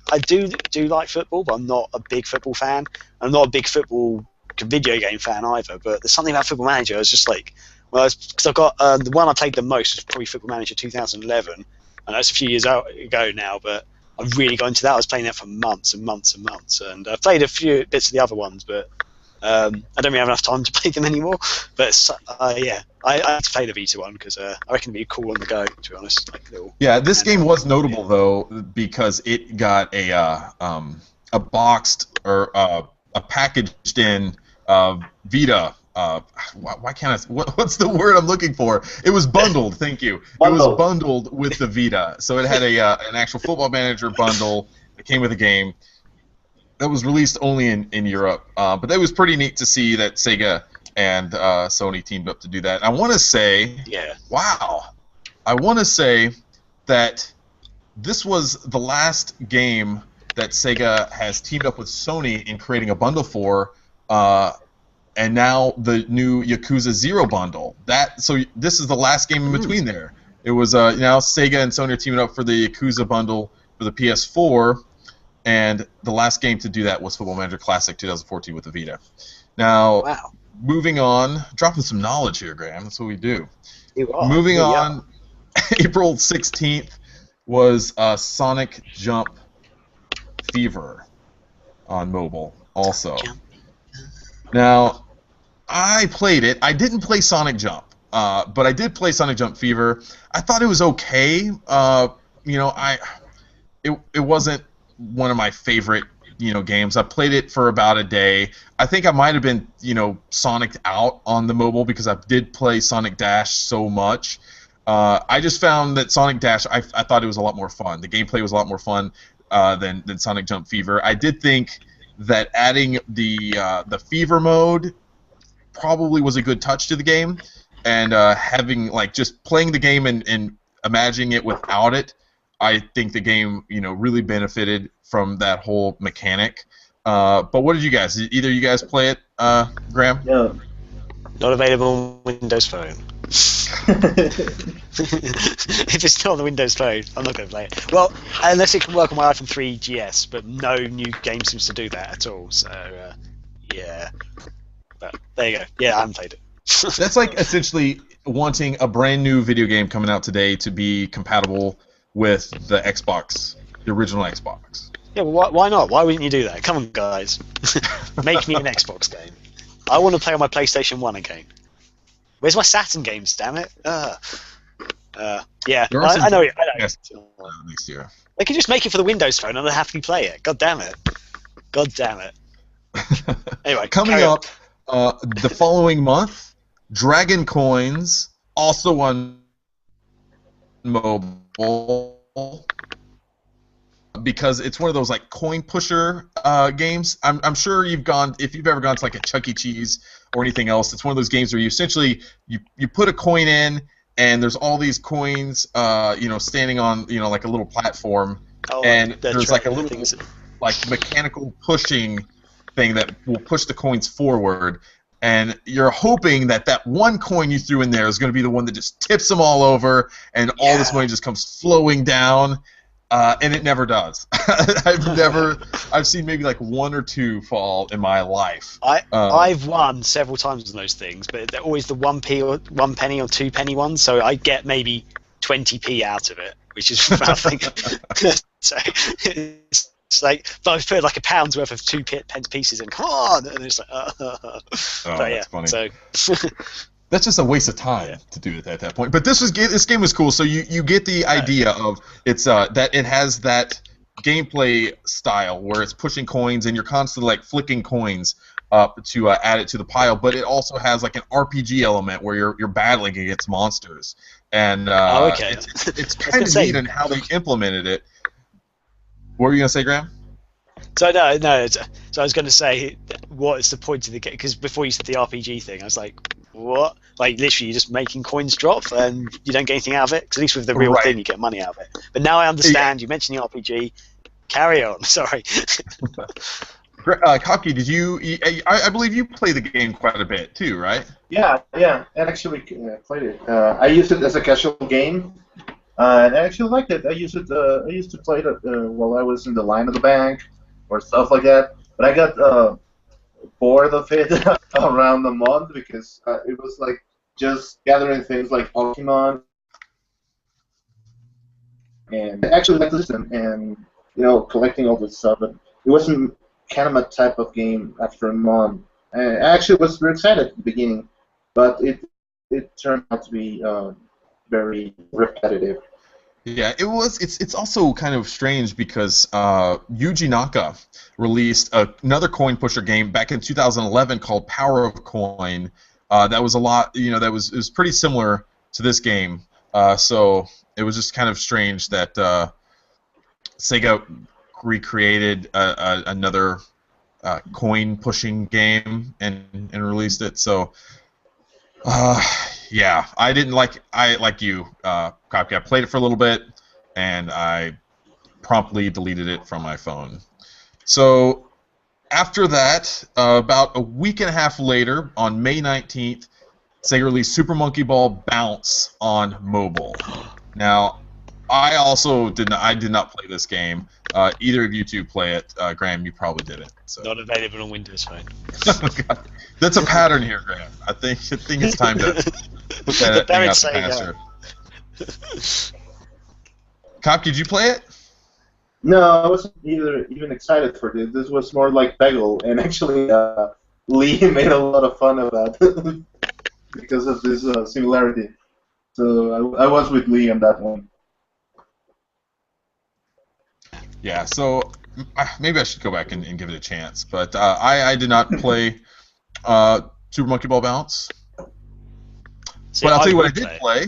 I do like football, but I'm not a big football fan. I'm not a big football video game fan either, but there's something about Football Manager. It's just like, well, because I've got the one I played the most was probably Football Manager 2011. I know it's a few years ago now, but I've really got into that. I was playing that for months and months and months, and I've played a few bits of the other ones, but I don't really have enough time to play them anymore. But yeah, I had to play the Vita one because I reckon it'd be cool on the go, to be honest. Like yeah, this game was notable though because it got a boxed or a packaged in Vita. Why can't I? What's the word I'm looking for? It was bundled. Thank you. It was bundled with the Vita, so it had an actual Football Manager bundle. It came with a game. That was released only in Europe, but that was pretty neat to see that Sega and Sony teamed up to do that. I want to say, wow, I want to say that this was the last game that Sega has teamed up with Sony in creating a bundle for, and now the new Yakuza 0 bundle. So this is the last game in between there. It was now Sega and Sony are teaming up for the Yakuza bundle for the PS4. And the last game to do that was Football Manager Classic 2014 with the Vita. Now, moving on, dropping some knowledge here, Graham. That's what we do. Moving on, April 16th was Sonic Jump Fever on mobile also. Now, I played it. I didn't play Sonic Jump, but I did play Sonic Jump Fever. I thought it was okay. It wasn't one of my favorite, games. I played it for about a day. I think I might have been, Sonicked out on the mobile because I did play Sonic Dash so much. I just found that Sonic Dash, I thought it was a lot more fun. The gameplay was a lot more fun than Sonic Jump Fever. I did think that adding the Fever mode probably was a good touch to the game, and having just playing the game and imagining it without it, I think the game, really benefited from that whole mechanic. But what did you guys? Did either of you guys play it, Graham? No. Not available on Windows Phone. If it's not on the Windows Phone, I'm not going to play it. Well, unless it can work on my iPhone 3GS, but no new game seems to do that at all. So, yeah. But there you go. Yeah, I haven't played it. That's like essentially wanting a brand new video game coming out today to be compatible with the Xbox, the original Xbox. Yeah, well, why not? Why wouldn't you do that? Come on, guys. Make me an Xbox game. I want to play on my PlayStation 1 again. Where's my Saturn games, damn it? Yeah, I know. Yes, next year. They could just make it for the Windows Phone and I'd happily play it. God damn it. God damn it. Anyway, coming up the following month, Dragon Coins, also on mobile, because it's one of those coin pusher games. I'm sure if you've ever gone to a Chuck E. Cheese or anything else, it's one of those games where you essentially you put a coin in and there's all these coins standing on a little platform, and there's a little mechanical pushing thing that will push the coins forward, and you're hoping that one coin you threw in there is going to be the one that just tips them all over, and all this money just comes flowing down. And it never does. I've seen maybe like 1 or 2 fall in my life. I've won several times on those things, but they're always the 1p or 1 penny or 2 penny ones, so I get maybe 20p out of it, which is nothing. So it's like, but I've put like £1's worth of 2 pence pieces in. Come on, and it's like, but yeah, funny. so. That's just a waste of time to do it at that point. But this game was cool. So you get the idea of that it has that gameplay style where it's pushing coins and you're constantly like flicking coins up to add it to the pile. But it also has like an RPG element where you're battling against monsters. And it's kind of neat in how they implemented it. What were you gonna say, Graham? So so I was going to say, what is the point of the game? Because before you said the RPG thing, I was like, what? Like literally, you're just making coins drop and you don't get anything out of it. Because at least with the real thing, you get money out of it. But now I understand. You mentioned the RPG. Carry on. Sorry. Kopke, did you? I believe you play the game quite a bit too, right? Yeah. I actually played it. I used it as a casual game. And I actually liked it. I used to play it while I was in the line of the bank or stuff like that. But I got bored of it around a month because it was like just gathering things like Pokemon. And I actually liked the system and collecting all this stuff. But it wasn't kind of my type of game after a month. And I actually was very excited at the beginning, but it turned out to be very repetitive. Yeah, it was. It's also kind of strange because Yuji Naka released another coin pusher game back in 2011 called Power of Coin. That was a lot. It was pretty similar to this game. So it was just kind of strange that Sega recreated another coin pushing game and released it. So. Yeah, I didn't like you, Kopke. I played it for a little bit, and I promptly deleted it from my phone. So after that, about a week and a half later, on May 19th, Sega released Super Monkey Ball Bounce on mobile. Now, I also did not play this game. Either of you two play it. Graham, you probably did it. So. Not available on Windows Phone. Oh, God. That's a pattern here, Graham. I think it's time to put that thing out the pasture. Cop, did you play it? No, I wasn't even excited for this. This was more like Peggle, and actually Lee made a lot of fun of that because of this similarity. So I was with Lee on that one. Yeah, so maybe I should go back and give it a chance. But I did not play Super Monkey Ball Bounce. See, but I'll tell you what I would did play.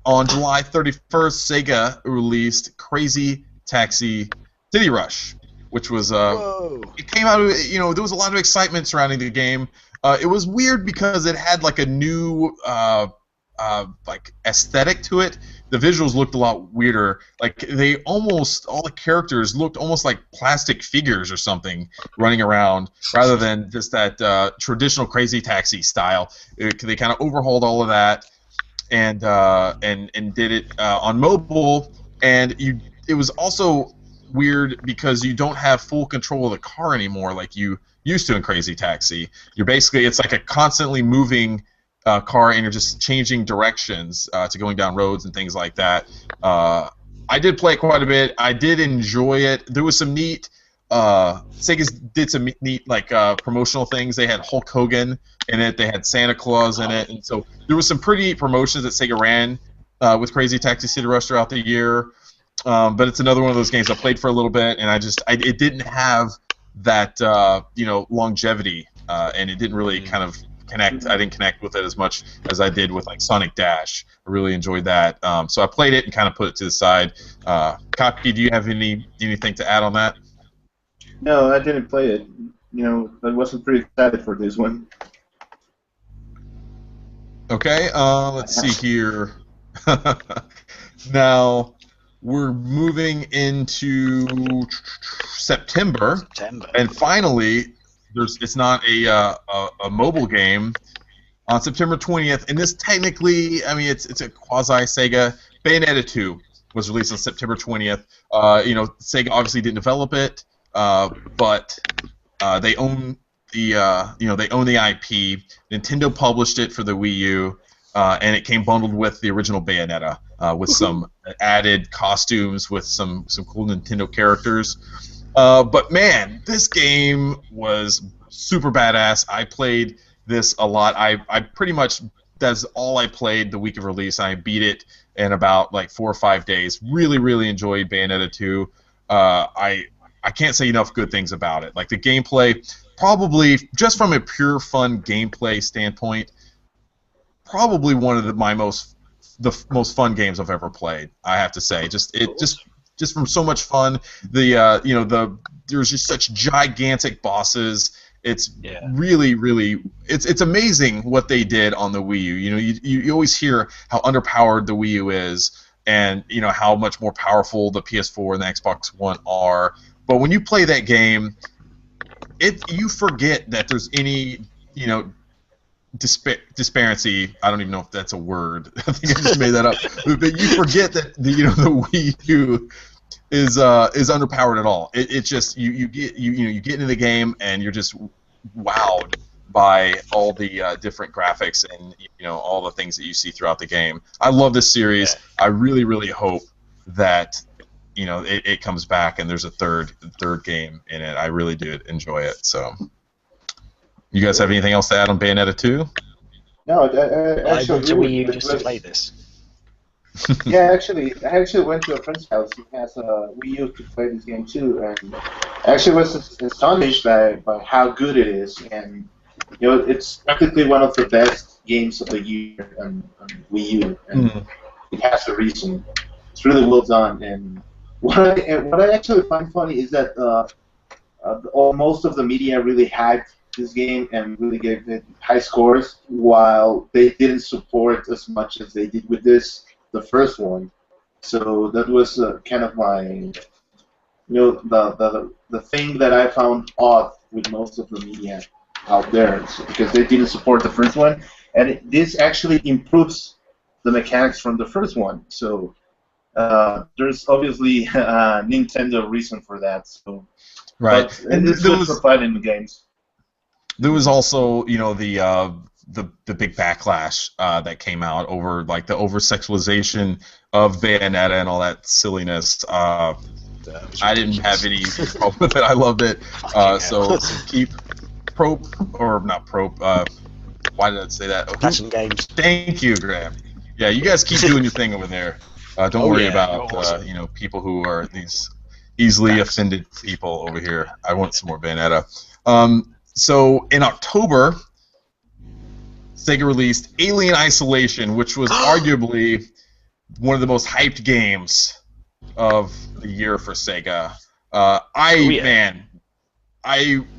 On July 31st, Sega released Crazy Taxi City Rush, which was it came out. There was a lot of excitement surrounding the game. It was weird because it had like a new like aesthetic to it. The visuals looked a lot weirder. Like all the characters looked almost like plastic figures or something running around, rather than just that traditional Crazy Taxi style. They kind of overhauled all of that and did it on mobile. And it was also weird because you don't have full control of the car anymore like you used to in Crazy Taxi. It's like a constantly moving car, and you're just changing directions to going down roads and things like that. I did play it quite a bit. I did enjoy it. There was some neat. Sega did some neat promotional things. They had Hulk Hogan in it. They had Santa Claus in it, and so there was some pretty promotions that Sega ran with Crazy Taxi City Rush throughout the year. But it's another one of those games I played for a little bit, and it didn't have that longevity, and it didn't really kind of connect. I didn't connect with it as much as I did with like Sonic Dash. I really enjoyed that. So I played it and kind of put it to the side. Kopke, do you have anything to add on that? No, I didn't play it. I wasn't pretty excited for this one. Okay, let's see here. Now we're moving into September. And finally, it's not a mobile game on September 20th, and this technically, it's a quasi Sega Bayonetta 2 was released on September 20th. Sega obviously didn't develop it, but they own the IP. Nintendo published it for the Wii U, and it came bundled with the original Bayonetta, with some added costumes with some cool Nintendo characters. But man, this game was super badass. I played this a lot. I pretty much, that's all I played the week of release. I beat it in about like 4 or 5 days. Really, really enjoyed Bayonetta 2. I can't say enough good things about it. Like the gameplay, probably just from a pure fun gameplay standpoint, probably one of the most fun games I've ever played. I have to say, just from so much fun. There's just such gigantic bosses. It's really, really, it's amazing what they did on the Wii U. You always hear how underpowered the Wii U is, and how much more powerful the PS4 and the Xbox One are. But when you play that game, you forget that there's any disparity. I don't even know if that's a word. I think I just made that up. But you forget that the Wii U is underpowered at all. It's just you get into the game and you're just wowed by all the different graphics and all the things that you see throughout the game. I love this series. I really, really hope that it comes back and there's a third game in it. I really do enjoy it. So, you guys have anything else to add on Bayonetta 2? No, I went to Wii U just to play this. Yeah, I actually went to a friend's house who has a Wii U to play this game too, and I actually was astonished by how good it is, and it's practically one of the best games of the year on Wii U, and it has a reason. It's really well done, and what I actually find funny is that most of the media really hyped this game and really gave it high scores, while they didn't support as much as they did with the first one. So that was kind of my, the thing that I found odd with most of the media out there, because they didn't support the first one, and this actually improves the mechanics from the first one. So there's obviously a Nintendo reason for that. So, right, and it's good for fighting the games. There was also, the big backlash that came out over like the over-sexualization of Bayonetta and all that silliness. I didn't have any problem with it. I loved it. So keep not probe. Why did I say that? Passion games. Thank you, Graham. Yeah, you guys keep doing your thing over there. Don't worry about people who are these easily offended people over here. I want some more Bayonetta. So in October, Sega released Alien Isolation, which was arguably one of the most hyped games of the year for Sega. I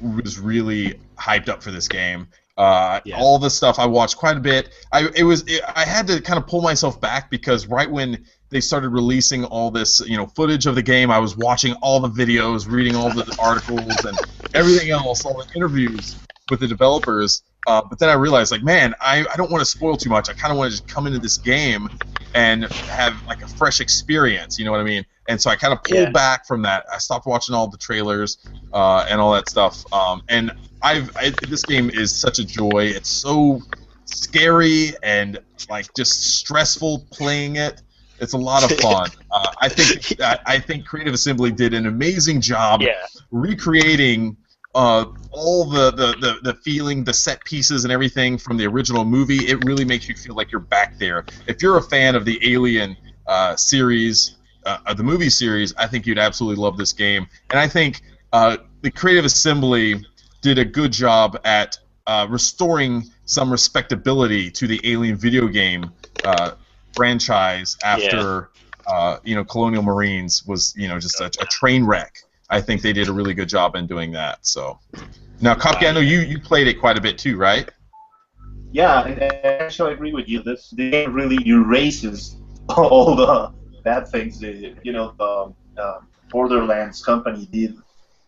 was really hyped up for this game. All the stuff I watched quite a bit. I had to kind of pull myself back because right when they started releasing all this, footage of the game, I was watching all the videos, reading all the articles, and everything else, all the interviews with the developers. But then I realized, like, man, I don't want to spoil too much. I kind of want to just come into this game and have like a fresh experience. You know what I mean? And so I kind of pulled back from that. I stopped watching all the trailers and all that stuff. And this game is such a joy. It's so scary and like just stressful playing it. It's a lot of fun. I think Creative Assembly did an amazing job recreating all the feeling, the set pieces, and everything from the original movie. It really makes you feel like you're back there. If you're a fan of the Alien series, the movie series, I think you'd absolutely love this game. And I think the Creative Assembly did a good job at restoring some respectability to the Alien video game franchise after Colonial Marines was just a train wreck. I think they did a really good job in doing that. So now, Kopke, I know you played it quite a bit too, right? Yeah, and actually I agree with you. This game really erases all the bad things the Borderlands company did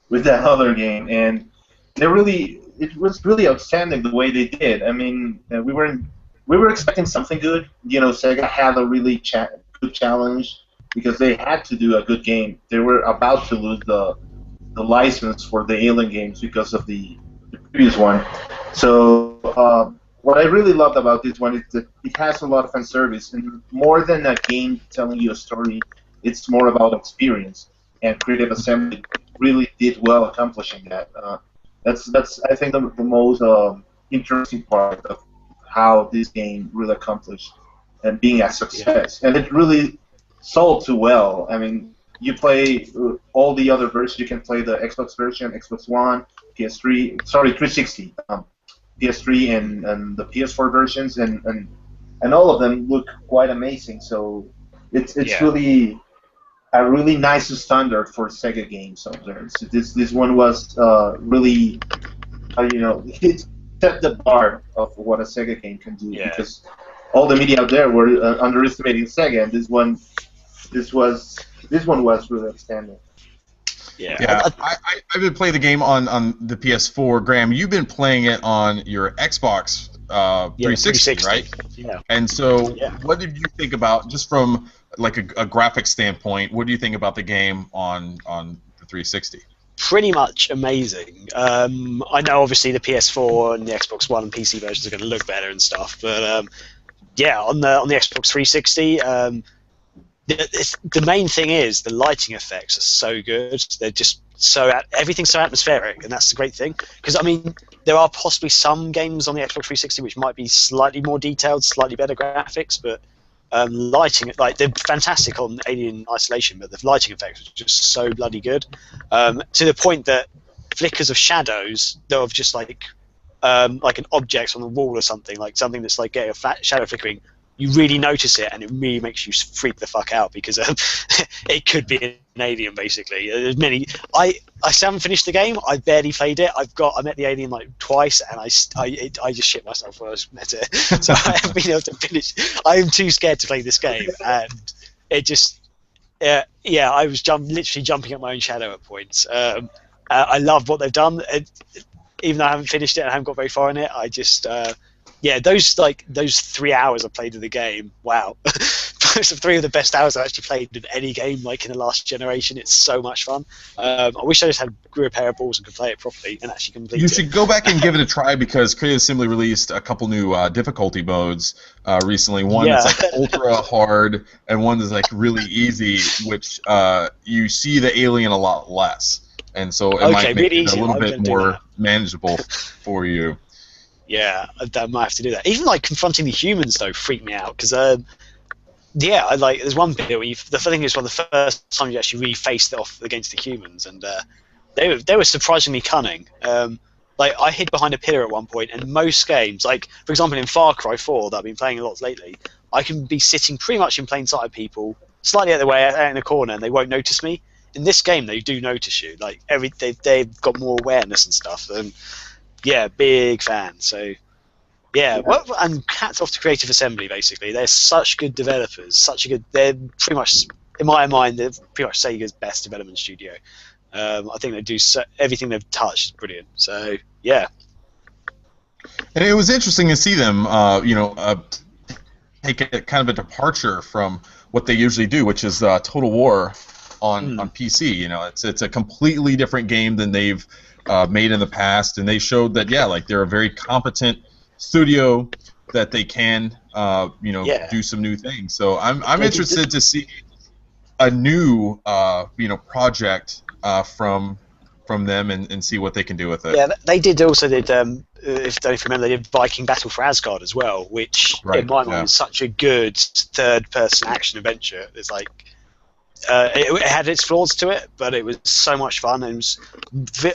with that other game, and it was really outstanding the way they did. I mean, we were expecting something good. Sega had a really good challenge because they had to do a good game. They were about to lose the license for the Alien games because of the previous one. So what I really loved about this one is that it has a lot of fan service, and more than a game telling you a story, it's more about experience. And Creative Assembly really did well accomplishing that. That's I think the most interesting part of how this game really accomplished and being a success. And it really sold too well. I mean, you play all the other versions. You can play the Xbox version, Xbox One, PS3, sorry, 360, PS3, and the PS4 versions, and all of them look quite amazing. So it's really a really nice standard for Sega games out there. So this one was really, it set the bar of what a Sega game can do, because all the media out there were underestimating Sega, and this one was really outstanding. Yeah, I've been playing the game on the PS4. Graham, you've been playing it on your Xbox 360, right? Yeah. And so, what did you think about, just from like a graphic standpoint, what do you think about the game on the 360? Pretty much amazing. I know obviously the PS4 and the Xbox One and PC versions are going to look better and stuff, but on the Xbox 360. The main thing is the lighting effects are so good. They're just everything's so atmospheric, and that's the great thing. Because I mean, there are possibly some games on the Xbox 360 which might be slightly more detailed, slightly better graphics, but lighting, like, they're fantastic on Alien Isolation, but the lighting effects are just so bloody good, to the point that flickers of shadows that of just like an object on the wall or something that's like getting a flat shadow flickering. You really notice it, and it really makes you freak the fuck out, because it could be an alien, basically. There's many. I still haven't finished the game. I barely played it. I met the alien like twice, and I just shit myself when I met it. So I haven't been able to finish. I am too scared to play this game, and it just I was literally jumping at my own shadow at points. I love what they've done. Even though I haven't finished it and I haven't got very far in it, I just. Those 3 hours I played of the game, wow. Those are 3 of the best hours I've actually played in any game, like in the last generation. It's so much fun. I wish I just grew a pair of balls and could play it properly and actually complete it. You should go back and give it a try, because Creative Assembly released a couple new difficulty modes recently. One that's like ultra hard, and one that's like really easy, which you see the alien a lot less. And so it might make it a little bit more manageable for you. Yeah, I might have to do that. Even like confronting the humans though freaked me out, because there's one bit where the thing is, one of the first time you actually really faced it off against the humans, and they were surprisingly cunning. Like, I hid behind a pillar at one point, and most games, like for example in Far Cry 4 that I've been playing a lot lately, I can be sitting pretty much in plain sight of people, slightly out of the way, out in the corner, and they won't notice me. In this game, they do notice you. Like they've got more awareness and stuff. And yeah, big fan. So, and hats off to Creative Assembly. Basically, they're such good developers. They're pretty much, in my mind, they're pretty much Sega's best development studio. I think they do everything they've touched is brilliant. So yeah. And it was interesting to see them, take a kind of a departure from what they usually do, which is Total War on PC. You know, it's a completely different game than they've made in the past, and they showed that they're a very competent studio, that they can do some new things. So I'm interested to see a new project from them and see what they can do with it. Yeah, they did if you remember, they did Viking Battle for Asgard as well, which in my mind is such a good third-person action adventure. It's like it had its flaws to it, but it was so much fun, and it was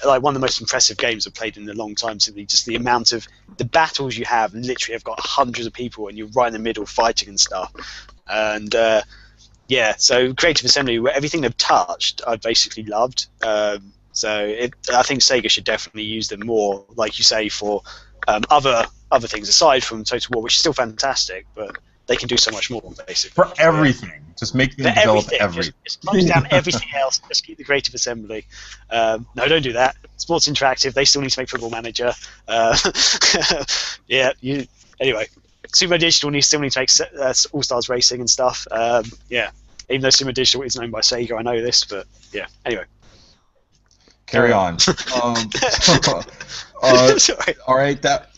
like one of the most impressive games I've played in a long time. Simply just the amount of the battles you have, and literally have got hundreds of people, and you're right in the middle fighting and stuff. And so Creative Assembly, everything they've touched, I've basically loved. I think Sega should definitely use them more, like you say, for other things aside from Total War, which is still fantastic, but they can do so much more, basically. For everything. Just make them develop everything. Just close down everything else. Just keep the Creative Assembly. No, don't do that. Sports Interactive, they still need to make Football Manager. Anyway, Super Digital still need to make All-Stars Racing and stuff. Even though Cinema Digital is owned by Sega, I know this, but yeah. Anyway. Carry on. Sorry. All right, that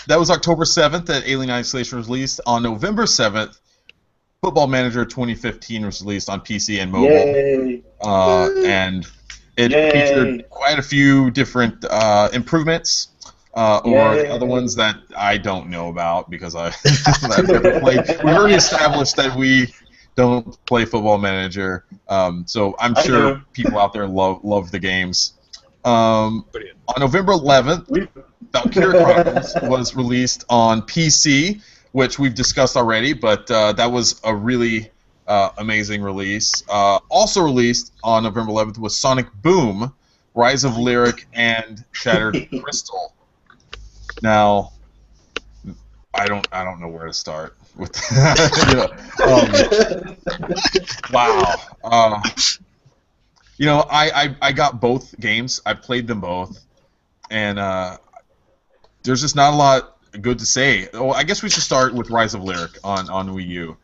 was October 7th that Alien Isolation was released. On November 7th, Football Manager 2015 was released on PC and mobile. Yay. And it featured quite a few different improvements, or the other ones that I don't know about because I've never played. We've already established that we don't play Football Manager, so I'm sure people out there love the games. On November 11th, Valkyria Chronicles was released on PC, which we've discussed already, but that was a really amazing release. Also released on November 11th was Sonic Boom, Rise of Lyric, and Shattered Crystal. Now, I don't know where to start with that. Wow. I got both games. I played them both, and there's just not a lot good to say. Well, I guess we should start with Rise of Lyric on Wii U.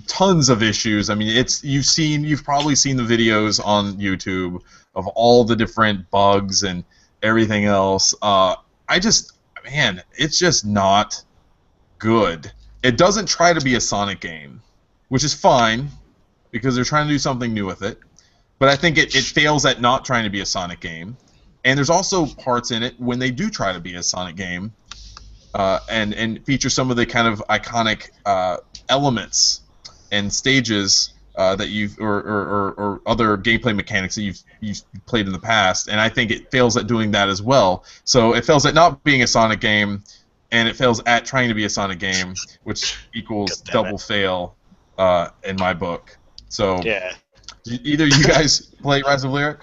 Tons of issues. I mean, you've probably seen the videos on YouTube of all the different bugs and everything else. It's just not good. It doesn't try to be a Sonic game, which is fine because they're trying to do something new with it. But I think it fails at not trying to be a Sonic game. And there's also parts in it when they do try to be a Sonic game and feature some of the kind of iconic elements and stages that you've or other gameplay mechanics that you've played in the past, and I think it fails at doing that as well. So it fails at not being a Sonic game, and it fails at trying to be a Sonic game, which equals double fail in my book. So yeah. Either you guys play Rise of Lyric?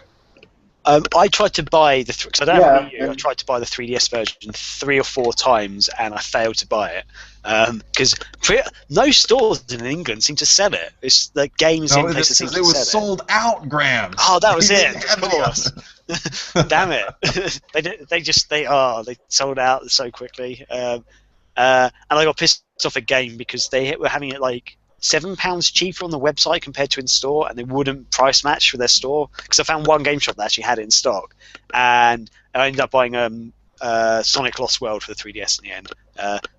I tried to buy the because I don't have a Wii U. I tried to buy the 3DS version 3 or 4 times, and I failed to buy it because no stores in England seem to sell it. It's the games in places seem to sell it. It was sold out, Graham. Oh, that was it. Of course. Damn it! they sold out so quickly, and I got pissed off again because they were having it like £7 cheaper on the website compared to in store, and they wouldn't price match for their store because I found one game shop that actually had it in stock, and I ended up buying Sonic Lost World for the 3DS in the end,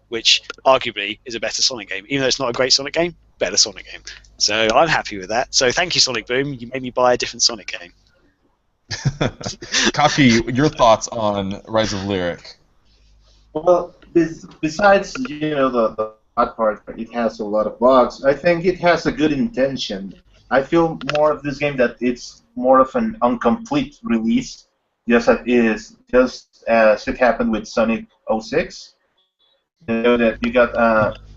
which arguably is a better Sonic game, even though it's not a great Sonic game. Better Sonic game, so I'm happy with that. So thank you, Sonic Boom. You made me buy a different Sonic game. Kopke, your thoughts on Rise of Lyric? Well, besides the odd part, it has a lot of bugs. I think it has a good intention. I feel more of this game that it's more of an incomplete release, just as it happened with Sonic 06. That you got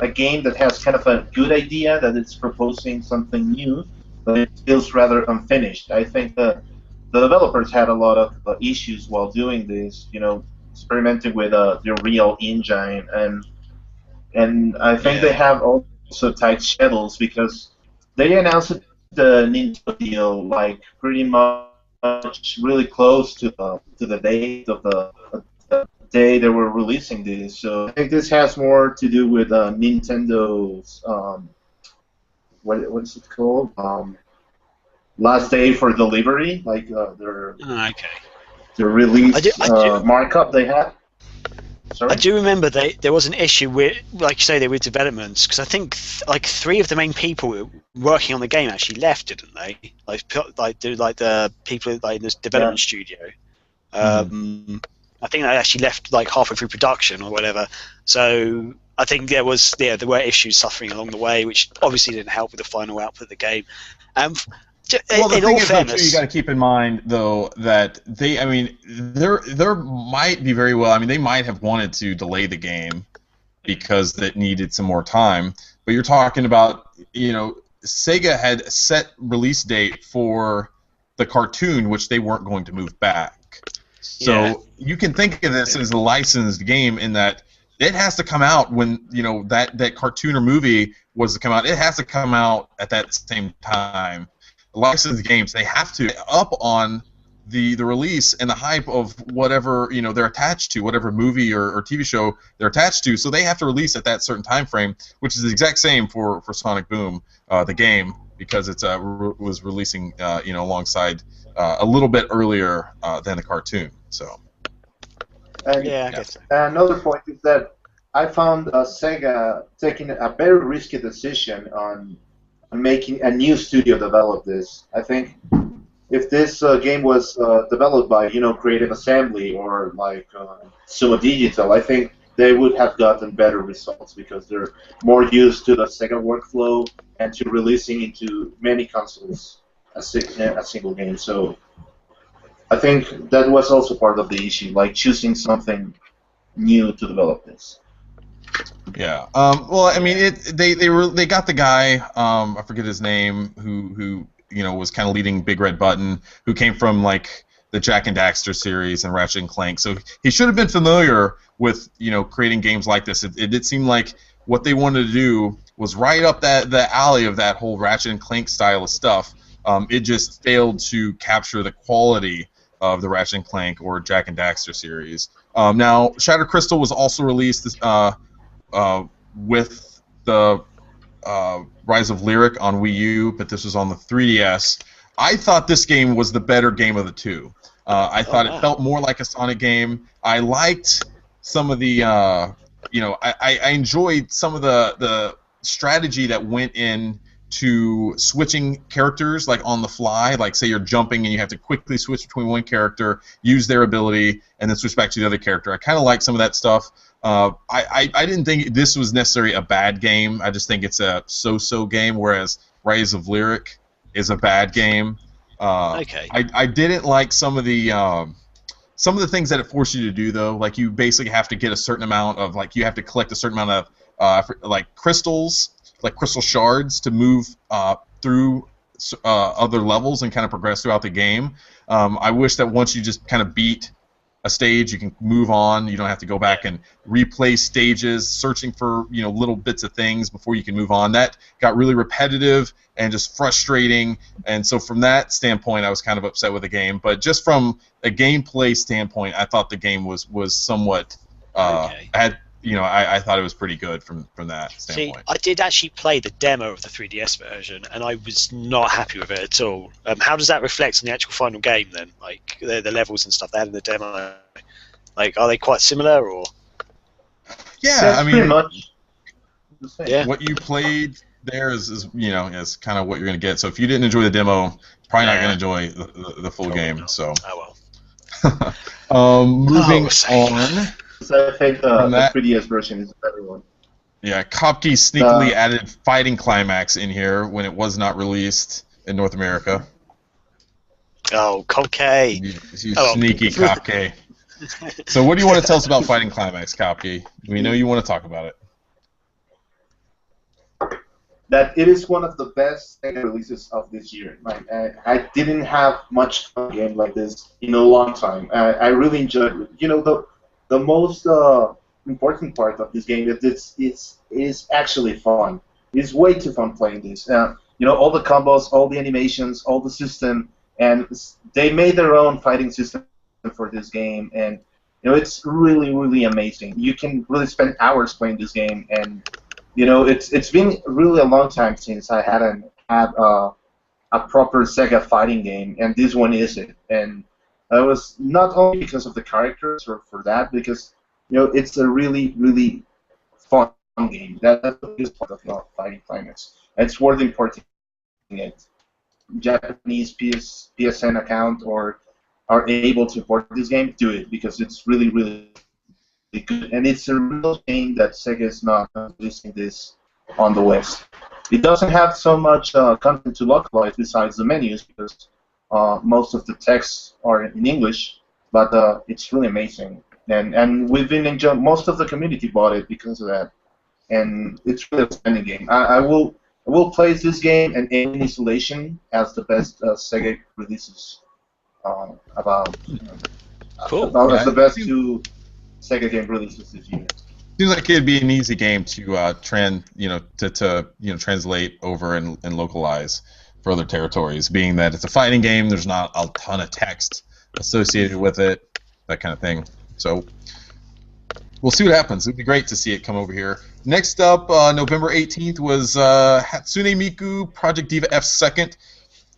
a game that has kind of a good idea, that it's proposing something new, but it feels rather unfinished. I think the developers had a lot of issues while doing this, experimenting with the Real Engine, and I think they have also tight schedules because they announced the Nintendo deal like pretty much really close to the date of the day they were releasing this. So I think this has more to do with Nintendo's what is it called? Last day for delivery, like their release markup they had. Sorry? I do remember there was an issue with, like you say, they were developments, because I think like 3 of the main people working on the game actually left, didn't they? Like the people in the development studio. I think they actually left like halfway through production or whatever. So I think there were issues suffering along the way, which obviously didn't help with the final output of the game. Well, the thing is, though, you got to keep in mind, though, that there might be very well. I mean, they might have wanted to delay the game because it needed some more time. But you're talking about, Sega had set release date for the cartoon, which they weren't going to move back. So you can think of this as a licensed game in that it has to come out when that cartoon or movie was to come out. It has to come out at that same time. Licensed games, they have to up on the release and the hype of whatever they're attached to, whatever movie or TV show they're attached to. So they have to release at that certain time frame, which is the exact same for Sonic Boom, the game. because it's was releasing alongside a little bit earlier than the cartoon. So. Yeah, I guess so. Another point is that I found Sega taking a very risky decision on making a new studio develop this. I think if this game was developed by Creative Assembly or like Sumo Digital, I think they would have gotten better results because they're more used to the Sega workflow and to releasing into many consoles a single game. So I think that was also part of the issue, like choosing something new to develop this. Yeah. Well, I mean, they got the guy, I forget his name, who was kind of leading Big Red Button, who came from like the Jak and Daxter series and Ratchet and Clank. So he should have been familiar with creating games like this. It did seem like what they wanted to do was right up the alley of that whole Ratchet and Clank style of stuff. It just failed to capture the quality of the Ratchet and Clank or Jak and Daxter series. Now, Shattered Crystal was also released with the Rise of Lyric on Wii U, but this was on the 3DS. I thought this game was the better game of the two. I thought it felt more like a Sonic game. I liked some of the, I enjoyed some of the strategy that went in to switching characters like on the fly, like say you're jumping and you have to quickly switch between one character, use their ability, and then switch back to the other character. I kind of like some of that stuff. I didn't think this was necessarily a bad game. I just think it's a so-so game, whereas Rise of Lyric is a bad game. Okay. I didn't like some of the things that it forced you to do, though. Like you basically have to get a certain amount of, like you have to collect a certain amount of like crystals, like crystal shards to move through other levels and kind of progress throughout the game. I wish that once you just kind of beat a stage, you can move on. You don't have to go back and replay stages, searching for little bits of things before you can move on. That got really repetitive and just frustrating. And so from that standpoint, I was kind of upset with the game. But just from a gameplay standpoint, I thought the game was somewhat I thought it was pretty good from that standpoint. See, I did actually play the demo of the 3DS version, and I was not happy with it at all. How does that reflect on the actual final game then? Like the levels and stuff they had in the demo, like are they quite similar or? Yeah, I mean, pretty much. Yeah. What you played there is kind of what you're gonna get. So if you didn't enjoy the demo, probably not gonna enjoy the full game. No. So. Oh well. Moving on. So I think the 3DS version is a better one. Yeah, Kopke sneakily added Fighting Climax in here when it was not released in North America. Oh, Kopke! You sneaky Kopke. So what do you want to tell us about Fighting Climax, Kopke? We know you want to talk about it. That it is one of the best releases of this year. Like I didn't have much fun game like this in a long time. I really enjoyed it. The most important part of this game is it's actually fun. It's way too fun playing this. All the combos, all the animations, all the system, and they made their own fighting system for this game, and it's really, really amazing. You can really spend hours playing this game, and it's been really a long time since I hadn't had a proper Sega fighting game, and this one is it. And it was not only because of the characters or for that, because it's a really, really fun game. That's the biggest part of Fighting Climax. It's worth importing it. Japanese PSN account or are able to import this game, do it because it's really, really good. And it's a real shame that Sega is not releasing this on the West. It doesn't have so much content to localize besides the menus because most of the texts are in English, but it's really amazing. And we've been enjoying. Most of the community bought it because of that, and it's really a outstanding game. I will place this game and Alien Isolation as the best Sega releases. Cool. As the best two Sega game releases this year. Seems like it'd be an easy game to translate over and localize for other territories, being that it's a fighting game. There's not a ton of text associated with it, that kind of thing. So we'll see what happens. It'd be great to see it come over here. Next up, November 18th was Hatsune Miku Project Diva F Second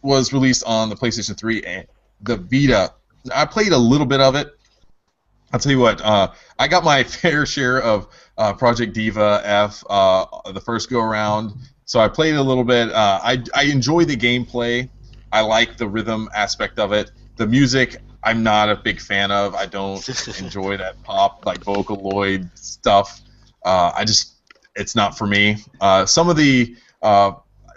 was released on the PlayStation 3 and the Vita. I played a little bit of it. I'll tell you what, I got my fair share of Project Diva F the first go around, so I played it a little bit. I enjoy the gameplay. I like the rhythm aspect of it. The music, I'm not a big fan of. I don't enjoy that pop, like Vocaloid stuff. It's not for me. Some of the,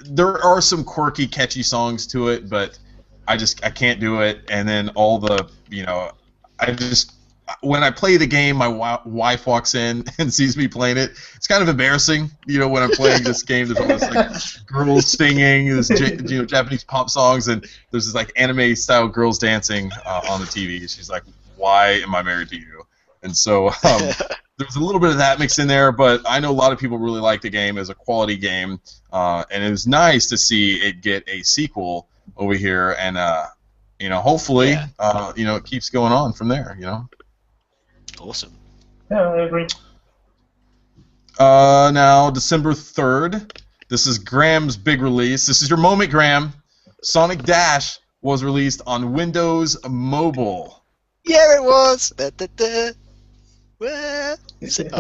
there are some quirky, catchy songs to it, but I can't do it. And then all the, when I play the game, my wife walks in and sees me playing it. It's kind of embarrassing, when I'm playing this game. There's all this like girls singing, this Japanese pop songs, and there's this like anime-style girls dancing on the TV. She's like, "Why am I married to you?" And so there's a little bit of that mixed in there. But I know a lot of people really like the game as a quality game, and it was nice to see it get a sequel over here, and hopefully, it keeps going on from there. Awesome. Yeah, I agree. Now, December 3rd, this is Graham's big release. This is your moment, Graham. Sonic Dash was released on Windows Mobile. Yeah, it was. Da, da, da. Where? Is it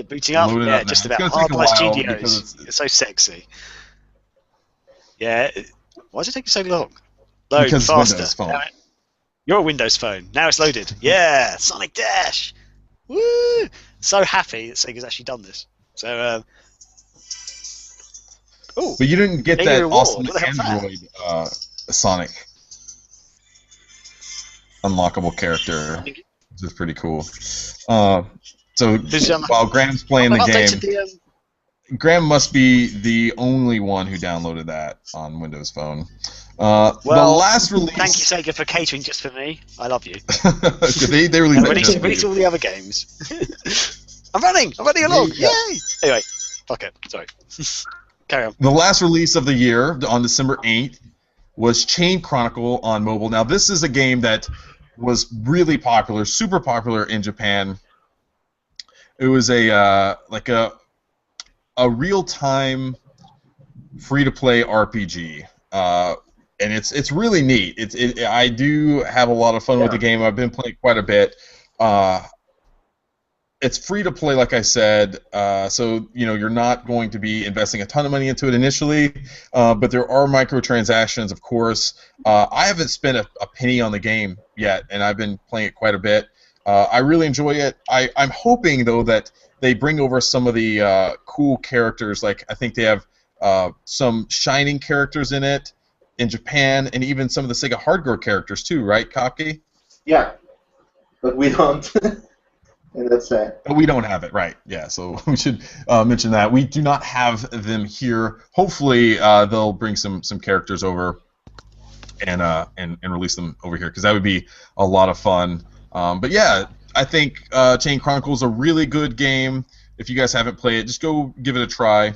booting up? Loading Yeah, up now. just It's about. gonna take a Bless while Studios. because It's so sexy. Yeah. Why is it taking so long? Load because faster. Windows Phone. Now you're a Windows Phone. Now it's loaded. Yeah, Sonic Dash. Woo! So happy that Sega's actually done this. So, ooh. But you didn't get Daily that reward. awesome What the hell's that? Android Sonic unlockable character, which is pretty cool. So while Graham's playing the game, Graham must be the only one who downloaded that on Windows Phone. The last release. Thank you, Sega, for catering just for me. I love you. they released that just for release you. all the other games. I'm running along. Yeah. Yay! Anyway, fuck it. Sorry. Carry on. The last release of the year, on December 8th, was Chain Chronicle on mobile. Now, this is a game that was really popular, super popular in Japan. It was a real-time, free-to-play RPG. And it's really neat. I do have a lot of fun with the game. I've been playing quite a bit. It's free to play, like I said, so you're not going to be investing a ton of money into it initially, but there are microtransactions, of course. I haven't spent a penny on the game yet, and I've been playing it quite a bit. I really enjoy it. I'm hoping, though, that they bring over some of the cool characters. Like, I think they have some Shining characters in it in Japan, and even some of the Sega hardcore characters too, right, Kopke? Yeah, but we don't. And that's sad. But we don't have it, right? Yeah, so we should mention that we do not have them here. Hopefully, they'll bring some characters over and release them over here, because that would be a lot of fun. But yeah, I think Chain Chronicles is a really good game. If you guys haven't played it, just go give it a try.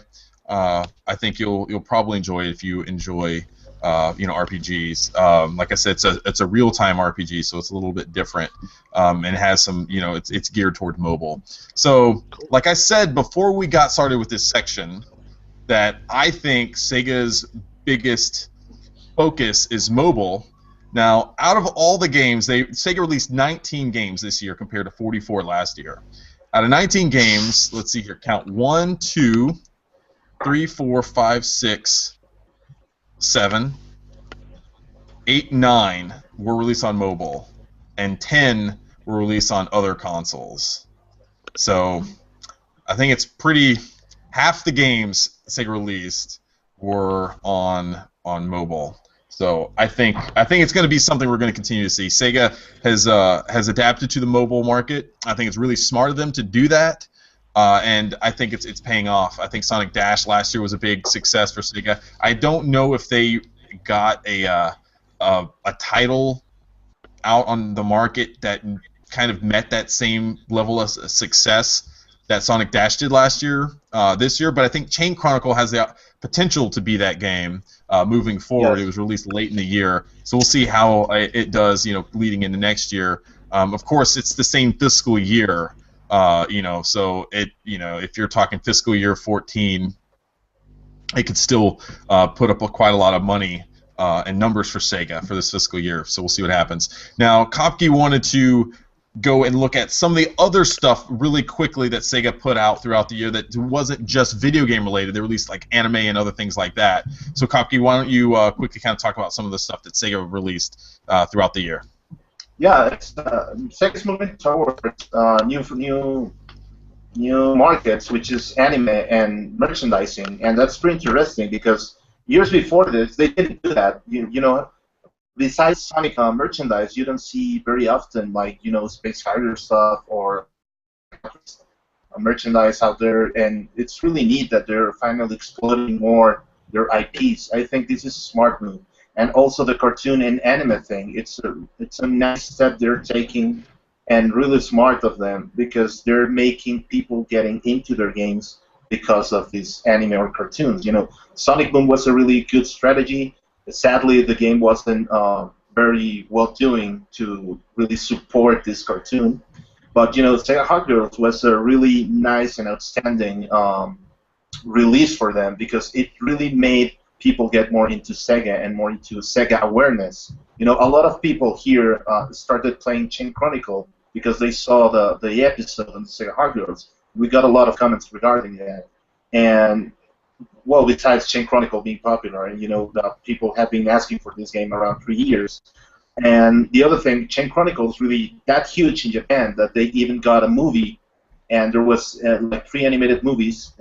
I think you'll probably enjoy it if you enjoy RPGs. Like I said, it's a real-time RPG, so it's a little bit different, and it has some, it's geared toward mobile. So, like I said before we got started with this section, that I think Sega's biggest focus is mobile. Now, out of all the games, Sega released 19 games this year compared to 44 last year. Out of 19 games, let's see here, count 1, 2, 3, 4, 5, 6, 7, 8, 9 were released on mobile, and 10 were released on other consoles. So I think it's pretty. Half the games Sega released were on mobile. So I think it's going to be something we're going to continue to see. Sega has adapted to the mobile market. I think it's really smart of them to do that. And I think it's paying off. I think Sonic Dash last year was a big success for Sega. I don't know if they got a title out on the market that kind of met that same level of success that Sonic Dash did last year, this year. But I think Chain Chronicle has the potential to be that game moving forward. Yes. It was released late in the year, so we'll see how it does, leading into next year. Of course, it's the same fiscal year. So if you're talking fiscal year 14, it could still put up quite a lot of money and numbers for Sega for this fiscal year. So we'll see what happens. Now, Kopke wanted to go and look at some of the other stuff really quickly that Sega put out throughout the year that wasn't just video game related. They released like anime and other things like that. So Kopke, why don't you quickly kind of talk about some of the stuff that Sega released throughout the year? Yeah, it's Sega's moving towards new markets, which is anime and merchandising, and that's pretty interesting because years before this they didn't do that. Besides Sonic merchandise, you don't see very often like Space Harrier stuff or merchandise out there, and it's really neat that they're finally exploring more their IPs. I think this is a smart move, and also the cartoon and anime thing. It's a nice step they're taking, and really smart of them because they're making people getting into their games because of these anime or cartoons. Sonic Boom was a really good strategy. Sadly, the game wasn't very well doing to really support this cartoon. But Sega Hot Girls was a really nice and outstanding release for them because it really made people get more into Sega and more into Sega awareness. A lot of people here started playing Chain Chronicle because they saw the episode on Sega Hot Girls. We got a lot of comments regarding that, and well, besides Chain Chronicle being popular, the people have been asking for this game around 3 years. And the other thing, Chain Chronicle is really that huge in Japan that they even got a movie, and there was like 3 animated movies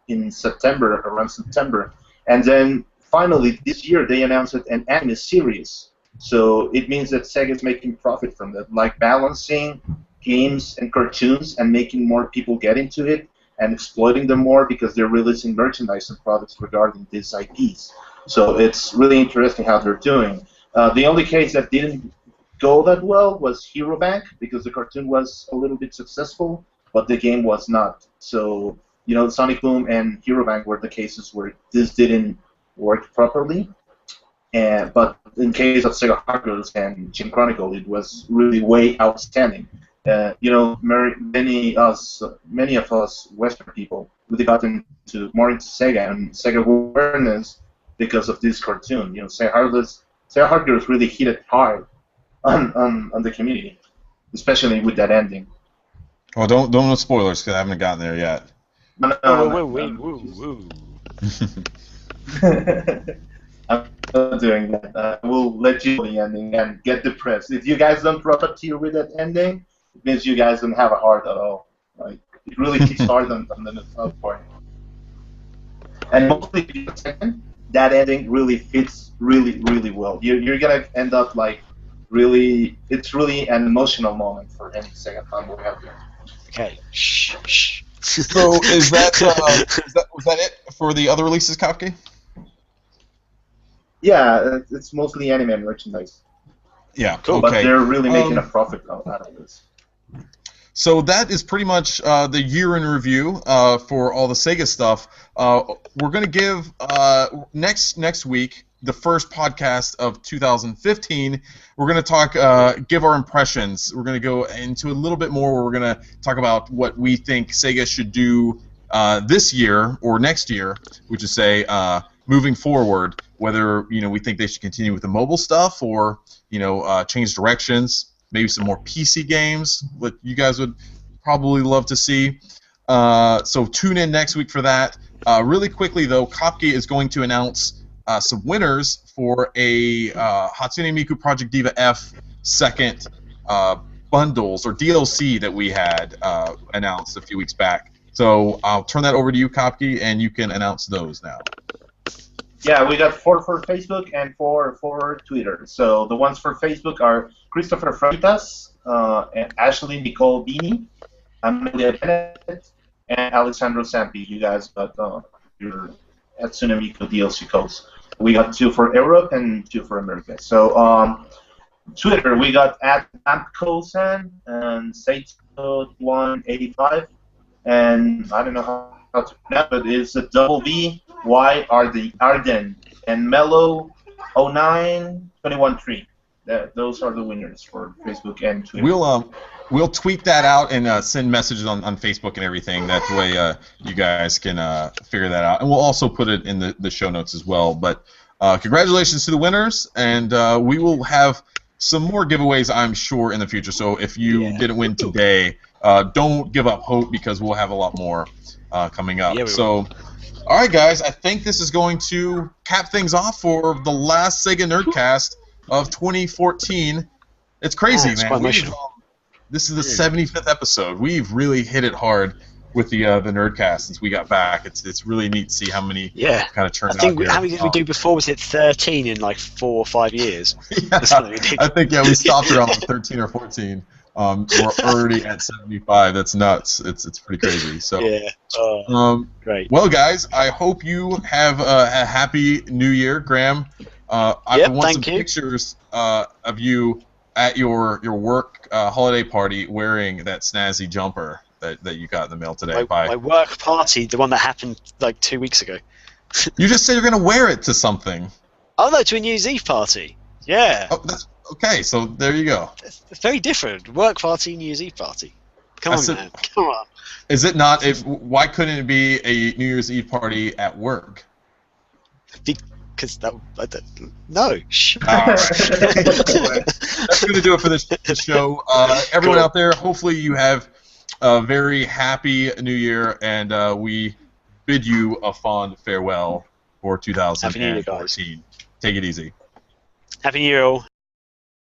in September, around September. And then finally this year they announced an anime series. So it means that Sega is making profit from that, like balancing games and cartoons and making more people get into it and exploiting them more because they're releasing merchandise and products regarding these IPs. So it's really interesting how they're doing. The only case that didn't go that well was Hero Bank because the cartoon was a little bit successful, but the game was not. So, Sonic Boom and Hero Bank were the cases where this didn't work properly. But in case of Sega Hot Girls and Chain Chronicle, it was really way outstanding. Many of us Western people really got more into Sega and Sega awareness because of this cartoon. Sega Hot Girls really hit it hard on the community, especially with that ending. Well, don't no spoilers because I haven't gotten there yet. No. I'm not doing that. We'll let you know the ending and get depressed. If you guys don't profiteer with that ending, it means you guys don't have a heart at all. Like it really hits hard on the top part. And mostly the second, that ending really fits really, really well. You're gonna end up like really. It's really an emotional moment for any Sega fan we have here. Okay. Shh. So was that it for the other releases, Kopke? Yeah, it's mostly anime merchandise. Yeah, cool. But they're really making a profit out of this. So that is pretty much the year in review for all the Sega stuff. We're going to give next week, the first podcast of 2015, we're going to talk, give our impressions. We're going to go into a little bit more where we're going to talk about what we think Sega should do this year or next year, which is say moving forward, whether we think they should continue with the mobile stuff or change directions. Maybe some more PC games, what you guys would probably love to see. So tune in next week for that. Really quickly, though, Kopke is going to announce some winners for a Hatsune Miku Project Diva F second bundles or DLC that we had announced a few weeks back. So I'll turn that over to you, Kopke, and you can announce those now. Yeah, we got 4 for Facebook and 4 for Twitter. So the ones for Facebook are Christopher Freitas, and Ashley Nicole Beanie, Amelia Bennett, and Alessandro Sampi. You guys got your Hatsune Miku DLC codes. We got 2 for Europe and 2 for America. So Twitter, we got @AmpCosan and Saito185, and I don't know how to pronounce it, but it's a double V. Y are the Arden and Mellow 09213. those are the winners for Facebook and Twitter. We'll tweet that out and send messages on Facebook and everything. That way you guys can figure that out. And we'll also put it in the show notes as well. But congratulations to the winners, and we will have some more giveaways, I'm sure, in the future. So if you didn't win today, don't give up hope, because we'll have a lot more coming up. So, all right, guys, I think this is going to cap things off for the last Sega Nerdcast of 2014. It's crazy, man. Quite emotional. This is the 75th episode. We've really hit it hard with the Nerdcast since we got back. It's really neat to see how many kind of turned out. I think how many did we do before? Was it 13 in like 4 or 5 years? I think we stopped around 13 or 14. We're already at 75. That's nuts. It's pretty crazy. So great. Well, guys, I hope you have a happy New Year, Graham. I want some pictures of you at your work holiday party wearing that snazzy jumper that you got in the mail today. My work party, the one that happened like 2 weeks ago. You just said you're going to wear it to something. Oh, no, to a New Year's Eve party. Yeah. Oh, okay, so there you go. It's very different. Work party, New Year's Eve party. Come on, man. Come on. Is it not? Why couldn't it be a New Year's Eve party at work? Because no. That's going to do it for this show. Everyone out there, hopefully you have a very happy New Year, and we bid you a fond farewell for 2014. Happy New Year, guys. Take it easy. Happy New Year, all.